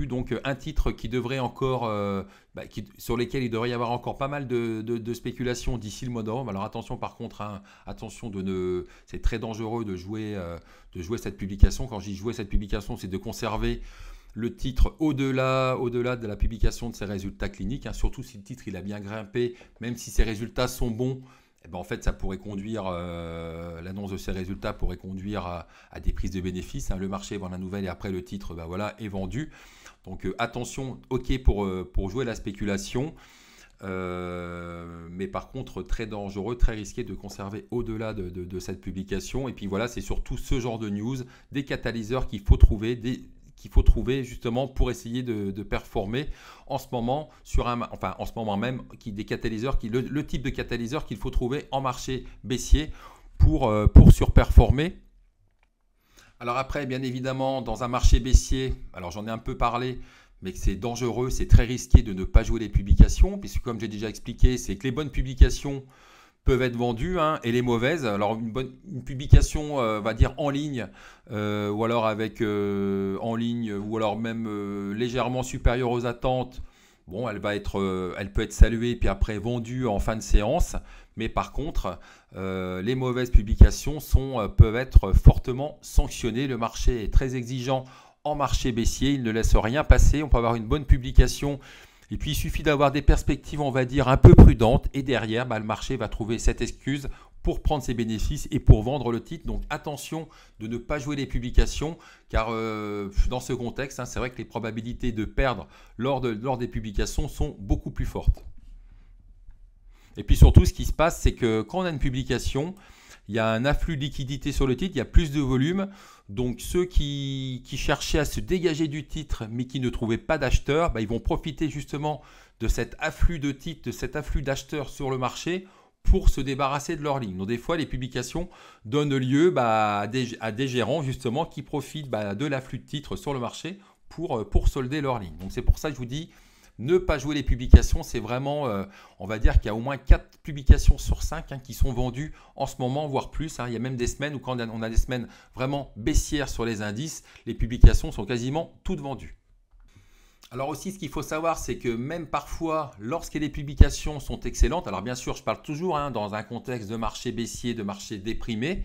donc un titre qui devrait encore, sur lesquels il devrait y avoir encore pas mal de spéculation d'ici le mois de novembre. Alors attention par contre, hein, c'est très dangereux de jouer cette publication. Quand je dis jouer cette publication, c'est de conserver le titre au-delà de la publication de ses résultats cliniques, hein, surtout si le titre il a bien grimpé, même si ses résultats sont bons. En fait, ça pourrait conduire, l'annonce de ces résultats pourrait conduire à des prises de bénéfices, hein. Le marché vend la nouvelle et après le titre est vendu. Donc attention, ok pour jouer la spéculation, mais par contre très dangereux, très risqué de conserver au-delà de cette publication. Et puis voilà, c'est surtout ce genre de news, des catalyseurs qu'il faut trouver, justement pour essayer de performer en ce moment en ce moment même, des catalyseurs le type de catalyseur qu'il faut trouver en marché baissier pour surperformer. Alors après, bien évidemment, dans un marché baissier, alors j'en ai un peu parlé, mais que c'est dangereux, c'est très risqué de ne pas jouer les publications, puisque comme j'ai déjà expliqué, c'est que les bonnes publications peuvent être vendues et les mauvaises. Alors une publication, on va dire en ligne, ou alors avec en ligne, ou alors même légèrement supérieure aux attentes. Bon, elle peut être saluée puis après vendue en fin de séance. Mais par contre, les mauvaises publications peuvent être fortement sanctionnées. Le marché est très exigeant en marché baissier. Il ne laisse rien passer. On peut avoir une bonne publication. Et puis, il suffit d'avoir des perspectives, on va dire, un peu prudentes. Et derrière, le marché va trouver cette excuse pour prendre ses bénéfices et pour vendre le titre. Donc attention de ne pas jouer les publications, car dans ce contexte, c'est vrai que les probabilités de perdre lors des publications sont beaucoup plus fortes. Et puis surtout, ce qui se passe, c'est que quand on a une publication, il y a un afflux de liquidité sur le titre, il y a plus de volume. Donc ceux qui cherchaient à se dégager du titre, mais qui ne trouvaient pas d'acheteurs, ils vont profiter justement de cet afflux de titres, de cet afflux d'acheteurs sur le marché pour se débarrasser de leur ligne. Donc des fois, les publications donnent lieu à des gérants justement qui profitent de l'afflux de titres sur le marché pour solder leur ligne. Donc c'est pour ça que je vous dis, ne pas jouer les publications, c'est vraiment, on va dire qu'il y a au moins 4 publications sur 5 qui sont vendues en ce moment, voire plus. Il y a même des semaines où quand on a des semaines vraiment baissières sur les indices, les publications sont quasiment toutes vendues. Alors aussi, ce qu'il faut savoir, c'est que même parfois, lorsque les publications sont excellentes, alors bien sûr, je parle toujours dans un contexte de marché baissier, de marché déprimé,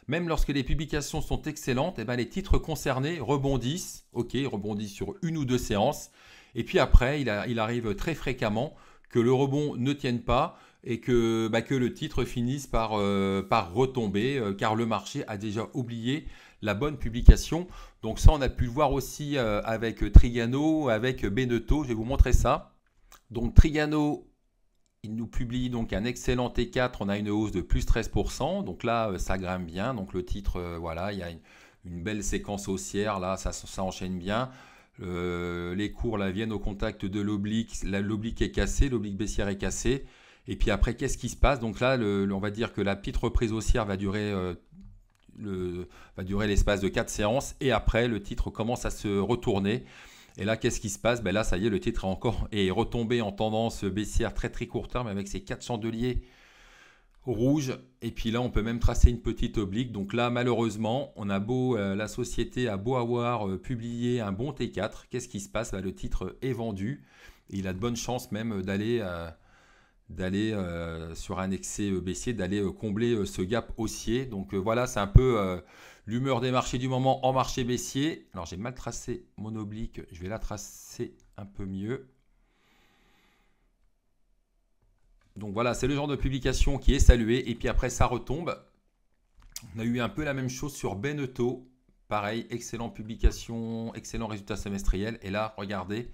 même lorsque les publications sont excellentes, les titres concernés rebondissent, rebondissent sur une ou deux séances, et puis après, il arrive très fréquemment que le rebond ne tienne pas et que le titre finisse par retomber, car le marché a déjà oublié la bonne publication. Donc ça, on a pu le voir aussi avec Trigano, avec Beneteau. Je vais vous montrer ça. Donc Trigano, il nous publie donc un excellent T4. On a une hausse de plus 13%. Donc là, ça grimpe bien. Donc le titre, voilà, il y a une belle séquence haussière. Là, ça enchaîne bien. Les cours là, viennent au contact de l'oblique. L'oblique est cassé, l'oblique baissière est cassée. Et puis après, qu'est-ce qui se passe? Donc là, on va dire que la petite reprise haussière va durer l'espace de 4 séances. Et après, le titre commence à se retourner. Et là, qu'est-ce qui se passe? Là, ça y est, le titre est retombé en tendance baissière très très court terme avec ses 4 chandeliers rouges. Et puis là, on peut même tracer une petite oblique. Donc là, malheureusement, la société a beau avoir publié un bon T4. Qu'est-ce qui se passe? Le titre est vendu. Et il a de bonnes chances même d'aller sur un excès baissier, d'aller combler ce gap haussier. Donc voilà, c'est un peu l'humeur des marchés du moment en marché baissier. Alors j'ai mal tracé mon oblique, je vais la tracer un peu mieux. Donc voilà, c'est le genre de publication qui est salué et puis après ça retombe. On a eu un peu la même chose sur Beneteau. Pareil, excellente publication, excellent résultat semestriel. Et là, regardez,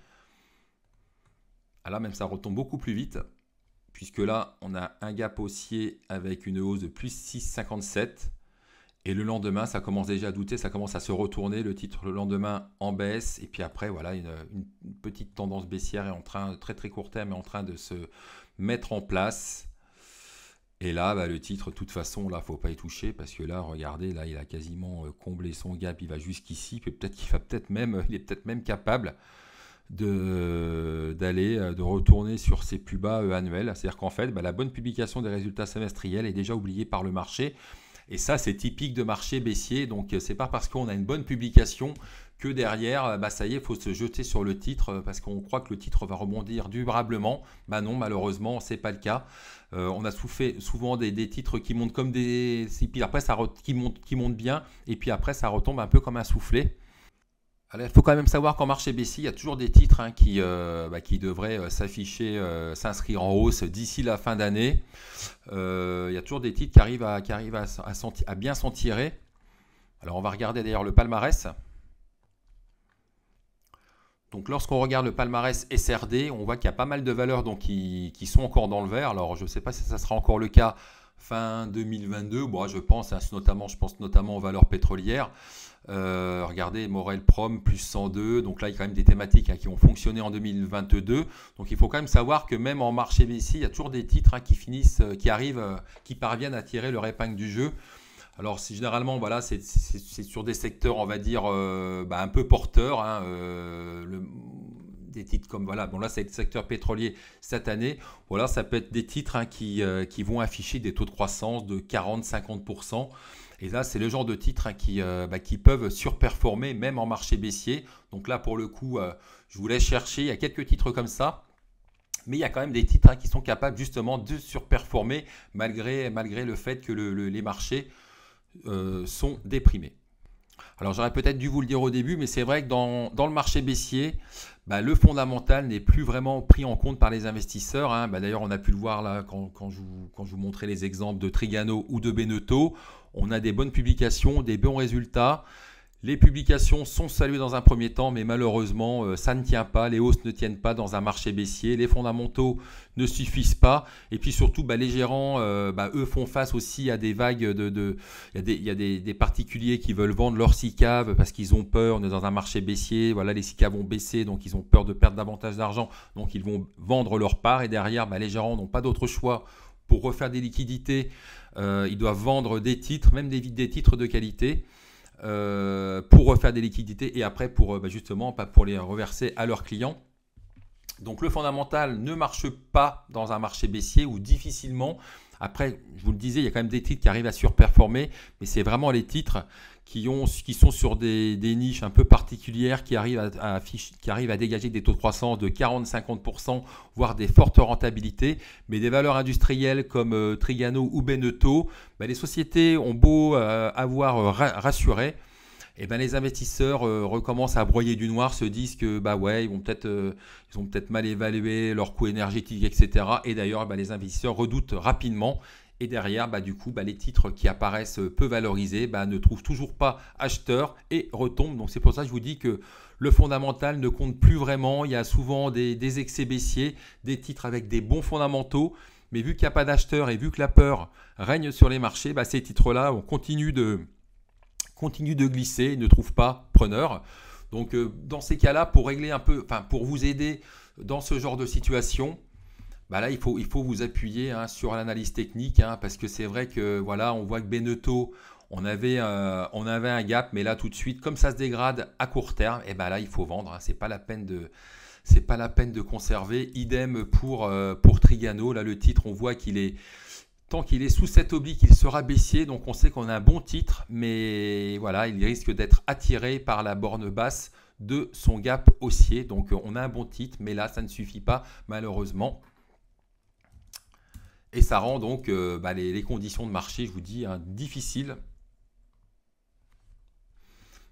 là même ça retombe beaucoup plus vite. Puisque là, on a un gap haussier avec une hausse de plus 6,57. Et le lendemain, ça commence déjà à douter, ça commence à se retourner. Le titre, le lendemain, en baisse. Et puis après, voilà, une petite tendance baissière est en train, très très court terme, est en train de se mettre en place. Et là, le titre, de toute façon, là, il ne faut pas y toucher. Parce que là, regardez, là, il a quasiment comblé son gap. Il va jusqu'ici. Il est peut-être même capable de retourner sur ses plus bas annuels. C'est-à-dire qu'en fait, la bonne publication des résultats semestriels est déjà oubliée par le marché. Et ça, c'est typique de marché baissier. Donc, c'est pas parce qu'on a une bonne publication que derrière, ça y est, il faut se jeter sur le titre parce qu'on croit que le titre va rebondir durablement. Non, malheureusement, c'est pas le cas. On a souvent des titres qui montent comme des... Puis après, qui montent bien. Et puis après, ça retombe un peu comme un soufflet. Alors, il faut quand même savoir qu'en marché baissier, il y a toujours des titres qui devraient s'afficher, s'inscrire en hausse d'ici la fin d'année. Il y a toujours des titres qui arrivent à bien s'en tirer. Alors, on va regarder d'ailleurs le palmarès. Donc, lorsqu'on regarde le palmarès SRD, on voit qu'il y a pas mal de valeurs qui sont encore dans le vert. Alors, je ne sais pas si ça sera encore le cas fin 2022. Bon, je pense notamment aux valeurs pétrolières. Regardez, Morel Prom plus 102, donc là il y a quand même des thématiques qui ont fonctionné en 2022, donc il faut quand même savoir que même en marché baissier, il y a toujours des titres qui parviennent à tirer leur épingle du jeu. Alors généralement, voilà, c'est sur des secteurs, on va dire, un peu porteurs. des titres comme, voilà, bon là c'est le secteur pétrolier cette année, voilà, ça peut être des titres hein, qui vont afficher des taux de croissance de 40-50%. Et là, c'est le genre de titres hein, qui peuvent surperformer même en marché baissier. Donc là, pour le coup, je vous laisse chercher, il y a quelques titres comme ça. Mais il y a quand même des titres hein, qui sont capables justement de surperformer malgré le fait que les marchés sont déprimés. Alors j'aurais peut-être dû vous le dire au début, mais c'est vrai que dans le marché baissier, le fondamental n'est plus vraiment pris en compte par les investisseurs. Hein. D'ailleurs, on a pu le voir là quand je vous montrais les exemples de Trigano ou de Beneteau. On a des bonnes publications, des bons résultats. Les publications sont saluées dans un premier temps, mais malheureusement, ça ne tient pas. Les hausses ne tiennent pas dans un marché baissier. Les fondamentaux ne suffisent pas. Et puis surtout, les gérants, eux, font face aussi à des vagues Il y a des particuliers qui veulent vendre leurs SICAV parce qu'ils ont peur. On est dans un marché baissier. Voilà, les SICAV vont baisser, donc ils ont peur de perdre davantage d'argent. Donc ils vont vendre leur part. Et derrière, les gérants n'ont pas d'autre choix pour refaire des liquidités. Ils doivent vendre des titres, même des titres de qualité. Pour refaire des liquidités et après pour justement pas pour les reverser à leurs clients. Donc le fondamental ne marche pas dans un marché baissier ou difficilement. Après, je vous le disais, il y a quand même des titres qui arrivent à surperformer, mais c'est vraiment les titres qui sont sur des niches un peu particulières, qui arrivent à dégager des taux de croissance de 40-50%, voire des fortes rentabilités. Mais des valeurs industrielles comme Trigano ou Beneteau, les sociétés ont beau avoir rassuré, et les investisseurs recommencent à broyer du noir, se disent que ils ont peut-être mal évalué leurs coûts énergétiques, etc. Et d'ailleurs, les investisseurs redoutent rapidement. Et derrière, les titres qui apparaissent peu valorisés ne trouvent toujours pas acheteurs et retombent. Donc c'est pour ça que je vous dis que le fondamental ne compte plus vraiment. Il y a souvent des excès baissiers, des titres avec des bons fondamentaux. Mais vu qu'il n'y a pas d'acheteurs et vu que la peur règne sur les marchés, ces titres-là continuent de glisser et ne trouvent pas preneur. Donc dans ces cas-là, pour régler un peu, pour vous aider dans ce genre de situation, là, il faut vous appuyer sur l'analyse technique parce que c'est vrai que voilà, on voit que Beneteau, on avait un gap, mais là tout de suite, comme ça se dégrade à court terme, et là il faut vendre. C'est pas la peine de conserver. Idem pour Trigano. Là le titre, on voit tant qu'il est sous cette oblique, il sera baissier. Donc on sait qu'on a un bon titre, mais voilà, il risque d'être attiré par la borne basse de son gap haussier. Donc on a un bon titre, mais là ça ne suffit pas malheureusement. Et ça rend donc les conditions de marché, je vous dis, difficiles.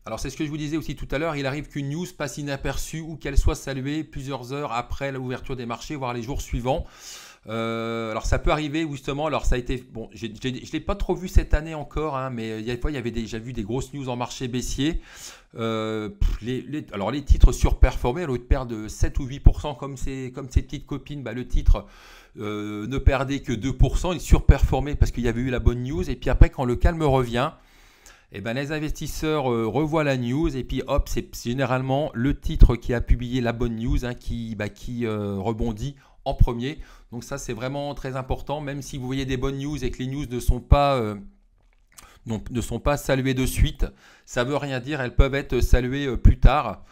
Alors c'est ce que je vous disais aussi tout à l'heure, il arrive qu'une news passe inaperçue ou qu'elle soit saluée plusieurs heures après l'ouverture des marchés, voire les jours suivants. Alors ça peut arriver justement, alors ça a été, bon, je ne l'ai pas trop vu cette année encore, mais il y avait déjà vu des grosses news en marché baissier. Alors les titres surperformés, au lieu de perdre 7 ou 8% comme ses petites copines, le titre ne perdait que 2%, il surperformait parce qu'il y avait eu la bonne news. Et puis après, quand le calme revient, les investisseurs revoient la news et puis hop, c'est généralement le titre qui a publié la bonne news qui rebondit en premier. Donc ça, c'est vraiment très important. Même si vous voyez des bonnes news et que les news ne sont pas saluées de suite, ça ne veut rien dire. Elles peuvent être saluées plus tard.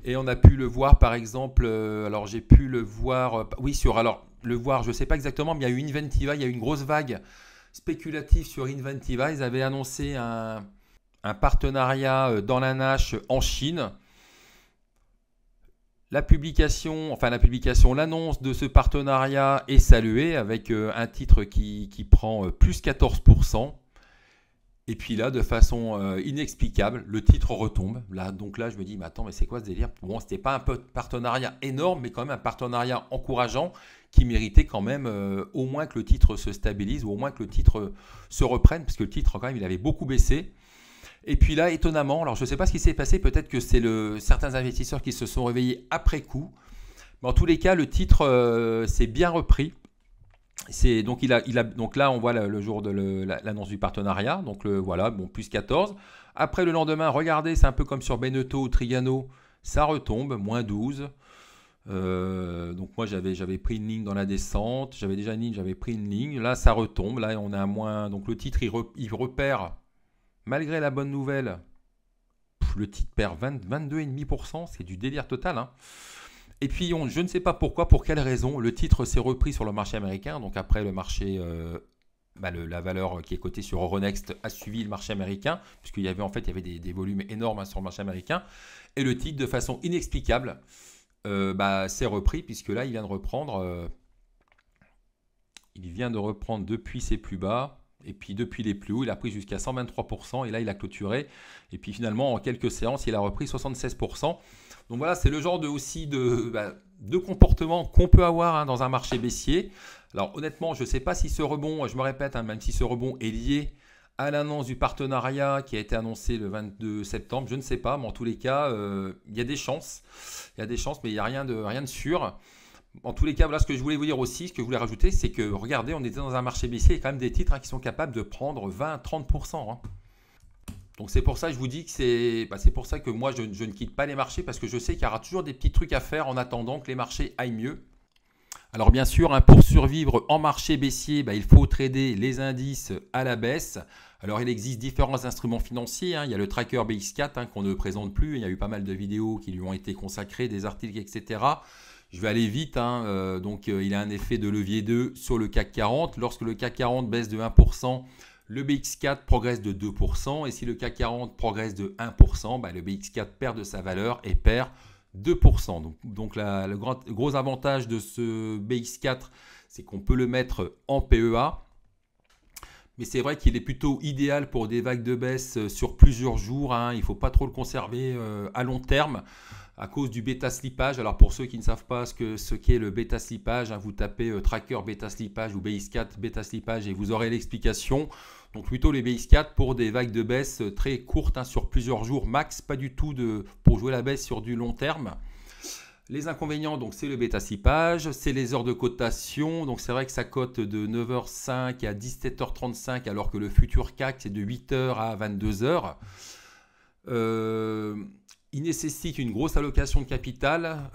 Et on a pu le voir par exemple, alors j'ai pu le voir, je ne sais pas exactement, mais il y a eu Inventiva, il y a eu une grosse vague spéculative sur Inventiva. Ils avaient annoncé un partenariat dans la Nash en Chine. L'annonce de ce partenariat est saluée avec un titre qui prend plus 14%. Et puis là, de façon inexplicable, le titre retombe. Donc là, je me dis, mais attends, mais c'est quoi ce délire? Bon, ce n'était pas un partenariat énorme, mais quand même un partenariat encourageant qui méritait quand même au moins que le titre se stabilise ou au moins que le titre se reprenne, parce que le titre, quand même, il avait beaucoup baissé. Et puis là, étonnamment, alors je ne sais pas ce qui s'est passé, peut-être que c'est certains investisseurs qui se sont réveillés après coup. Mais en tous les cas, le titre s'est bien repris. Donc là, on voit le jour de l'annonce du partenariat. Donc plus 14. Après, le lendemain, regardez, c'est un peu comme sur Beneteau ou Trigano. Ça retombe, moins 12. Donc moi, j'avais pris une ligne dans la descente. J'avais déjà une ligne, j'avais pris une ligne. Là, ça retombe. Là, on a un moins. Donc le titre, il repère. Malgré la bonne nouvelle, le titre perd 22,5%, c'est du délire total. Et puis, je ne sais pas pourquoi, pour quelle raison, le titre s'est repris sur le marché américain. Donc après, le marché, la valeur qui est cotée sur Euronext a suivi le marché américain, puisqu'il y avait des volumes énormes sur le marché américain. Et le titre, de façon inexplicable, s'est repris, puisque là, il vient de reprendre depuis ses plus bas. Et puis depuis les plus hauts, il a pris jusqu'à 123%. Et là, il a clôturé. Et puis finalement, en quelques séances, il a repris 76%. Donc voilà, c'est le genre de comportement qu'on peut avoir dans un marché baissier. Alors honnêtement, je ne sais pas si ce rebond, je me répète, même si ce rebond est lié à l'annonce du partenariat qui a été annoncé le 22 septembre, je ne sais pas, mais en tous les cas, il y a des chances. Il y a des chances, mais il n'y a rien de sûr. En tous les cas, voilà ce que je voulais vous dire aussi, ce que je voulais rajouter, c'est que regardez, on était dans un marché baissier, il y a quand même des titres qui sont capables de prendre 20-30%. Donc c'est pour ça que je vous dis que c'est pour ça que moi je ne quitte pas les marchés, parce que je sais qu'il y aura toujours des petits trucs à faire en attendant que les marchés aillent mieux. Alors bien sûr, pour survivre en marché baissier, il faut trader les indices à la baisse. Alors il existe différents instruments financiers. Il y a le tracker BX4 qu'on ne présente plus. Il y a eu pas mal de vidéos qui lui ont été consacrées, des articles, etc. Je vais aller vite. Donc il a un effet de levier 2 sur le CAC 40. Lorsque le CAC 40 baisse de 1%, le BX4 progresse de 2%. Et si le CAC 40 progresse de 1%, le BX4 perd de sa valeur et perd 2%. Donc le gros avantage de ce BX4, c'est qu'on peut le mettre en PEA. Mais c'est vrai qu'il est plutôt idéal pour des vagues de baisse sur plusieurs jours. Il ne faut pas trop le conserver à long terme à cause du bêta slippage. Alors pour ceux qui ne savent pas ce qu'est le bêta slippage, vous tapez tracker bêta slippage ou BX4 bêta slippage et vous aurez l'explication. Donc plutôt les BX4 pour des vagues de baisse très courtes, sur plusieurs jours max, pas du tout pour jouer la baisse sur du long terme. Les inconvénients, donc c'est le bêta slippage, c'est les heures de cotation. Donc c'est vrai que ça cote de 9h05 à 17h35 alors que le futur CAC c'est de 8h à 22h. Il nécessite une grosse allocation de capital,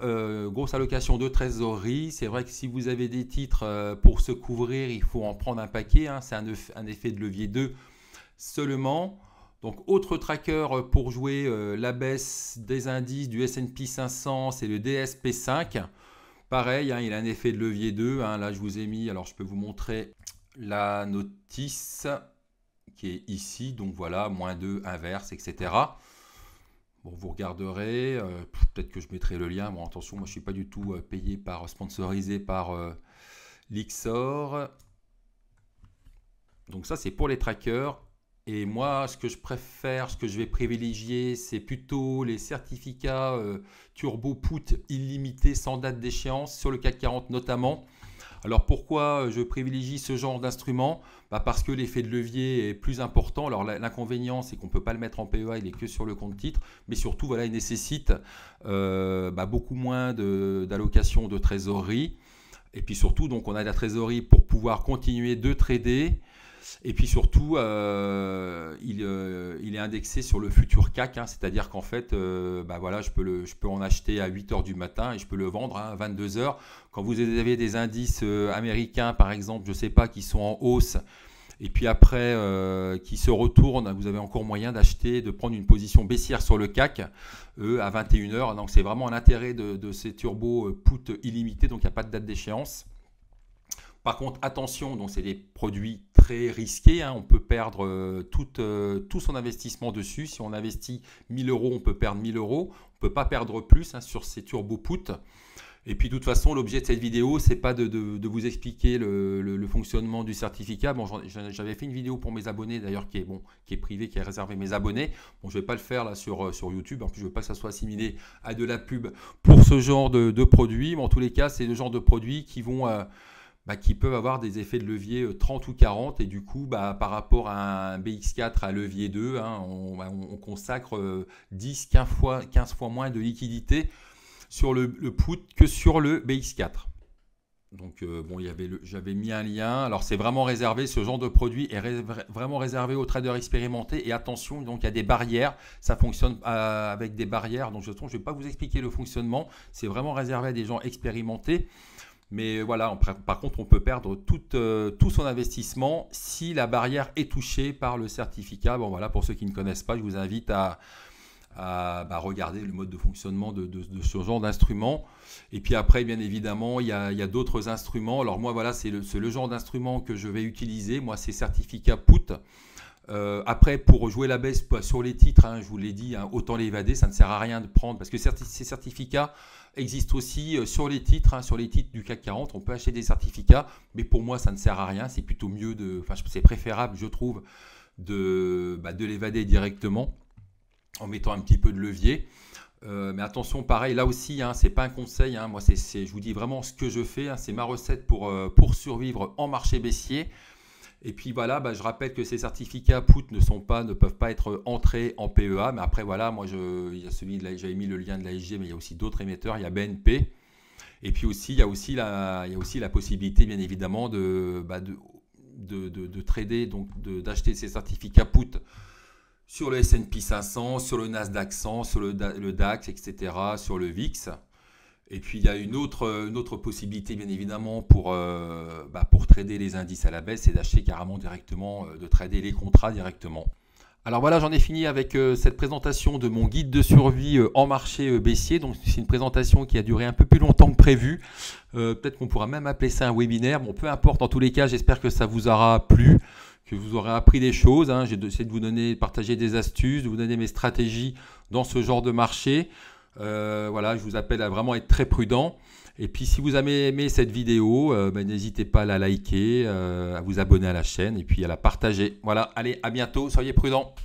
grosse allocation de trésorerie. C'est vrai que si vous avez des titres pour se couvrir, il faut en prendre un paquet. C'est un effet de levier 2 seulement. Donc, autre tracker pour jouer la baisse des indices du S&P 500, c'est le DSP5. Pareil, il a un effet de levier 2. Là, je vous ai mis, alors je peux vous montrer la notice qui est ici. Donc voilà, -2, inverse, etc. Bon, vous regarderez, peut-être que je mettrai le lien. Bon, attention, moi je ne suis pas du tout sponsorisé par Lyxor. Donc ça, c'est pour les trackers. Et moi, ce que je préfère, ce que je vais privilégier, c'est plutôt les certificats Turbo Put illimités sans date d'échéance sur le CAC 40 notamment. Alors pourquoi je privilégie ce genre d'instrument? Parce que l'effet de levier est plus important. Alors l'inconvénient, c'est qu'on ne peut pas le mettre en PEA, il est que sur le compte titre. Mais surtout, voilà, il nécessite beaucoup moins d'allocation de trésorerie. Et puis surtout, donc, on a de la trésorerie pour pouvoir continuer de trader. Et puis surtout, il est indexé sur le futur CAC, c'est-à-dire qu'en fait, voilà, je peux en acheter à 8h du matin et je peux le vendre à 22h. Quand vous avez des indices américains, par exemple, je ne sais pas, qui sont en hausse, et puis après, qui se retournent, vous avez encore moyen d'acheter, de prendre une position baissière sur le CAC à 21h. Donc c'est vraiment l'intérêt de ces turbo put illimités, donc il n'y a pas de date d'échéance. Par contre, attention, donc c'est des produits très risqués. On peut perdre tout son investissement dessus. Si on investit 1000 €, on peut perdre 1000 €. On ne peut pas perdre plus sur ces turbo put. Et puis de toute façon, l'objet de cette vidéo, c'est pas de vous expliquer le fonctionnement du certificat. Bon, j'avais fait une vidéo pour mes abonnés, d'ailleurs, qui est privée, qui est réservée à mes abonnés. Bon, je ne vais pas le faire là sur YouTube. En plus, je ne veux pas que ça soit assimilé à de la pub pour ce genre de produits. Mais en tous les cas, c'est le genre de produits qui peuvent avoir des effets de levier 30 ou 40 et du coup par rapport à un BX4 à levier 2, on consacre 10-15 fois moins de liquidité sur le put que sur le BX4. Donc j'avais mis un lien. Alors c'est vraiment réservé, ce genre de produit est vraiment réservé aux traders expérimentés et attention, donc il y a des barrières, ça fonctionne avec des barrières, donc je ne vais pas vous expliquer le fonctionnement, c'est vraiment réservé à des gens expérimentés. Mais voilà, par contre, on peut perdre tout son investissement si la barrière est touchée par le certificat. Bon, voilà, pour ceux qui ne connaissent pas, je vous invite à à regarder le mode de fonctionnement de ce genre d'instrument. Et puis après, bien évidemment, il y a d'autres instruments. Alors moi, voilà, c'est le genre d'instrument que je vais utiliser. Moi, c'est certificat put. Après, pour jouer la baisse sur les titres, hein, je vous l'ai dit, hein, autant l'évader, ça ne sert à rien de prendre, parce que ces certificats existent aussi sur les titres, hein, sur les titres du CAC 40, on peut acheter des certificats, mais pour moi, ça ne sert à rien, c'est plutôt mieux c'est préférable, je trouve, de l'évader directement, en mettant un petit peu de levier. Mais attention, pareil, là aussi, hein, c'est pas un conseil, hein, moi, je vous dis vraiment ce que je fais, hein, c'est ma recette pour survivre en marché baissier. Et puis voilà, je rappelle que ces certificats put ne peuvent pas être entrés en PEA. Mais après, voilà, moi, j'avais mis le lien de l'ASG, mais il y a aussi d'autres émetteurs. Il y a BNP. Et puis aussi, il y a aussi la possibilité, bien évidemment, de trader, donc d'acheter ces certificats put sur le S&P 500, sur le Nasdaq 100, sur le DAX, etc., sur le VIX. Et puis il y a une autre possibilité, bien évidemment, pour trader les indices à la baisse, c'est d'acheter carrément directement, de trader les contrats directement. Alors voilà, j'en ai fini avec cette présentation de mon guide de survie en marché baissier. Donc c'est une présentation qui a duré un peu plus longtemps que prévu. Peut-être qu'on pourra même appeler ça un webinaire. Bon, peu importe, en tous les cas, j'espère que ça vous aura plu, que vous aurez appris des choses. Hein. J'ai essayé de vous partager des astuces, de vous donner mes stratégies dans ce genre de marché. Voilà, je vous appelle à vraiment être très prudent. Et puis si vous avez aimé cette vidéo, n'hésitez pas à la liker, à vous abonner à la chaîne et puis à la partager. Voilà, allez, à bientôt, soyez prudents.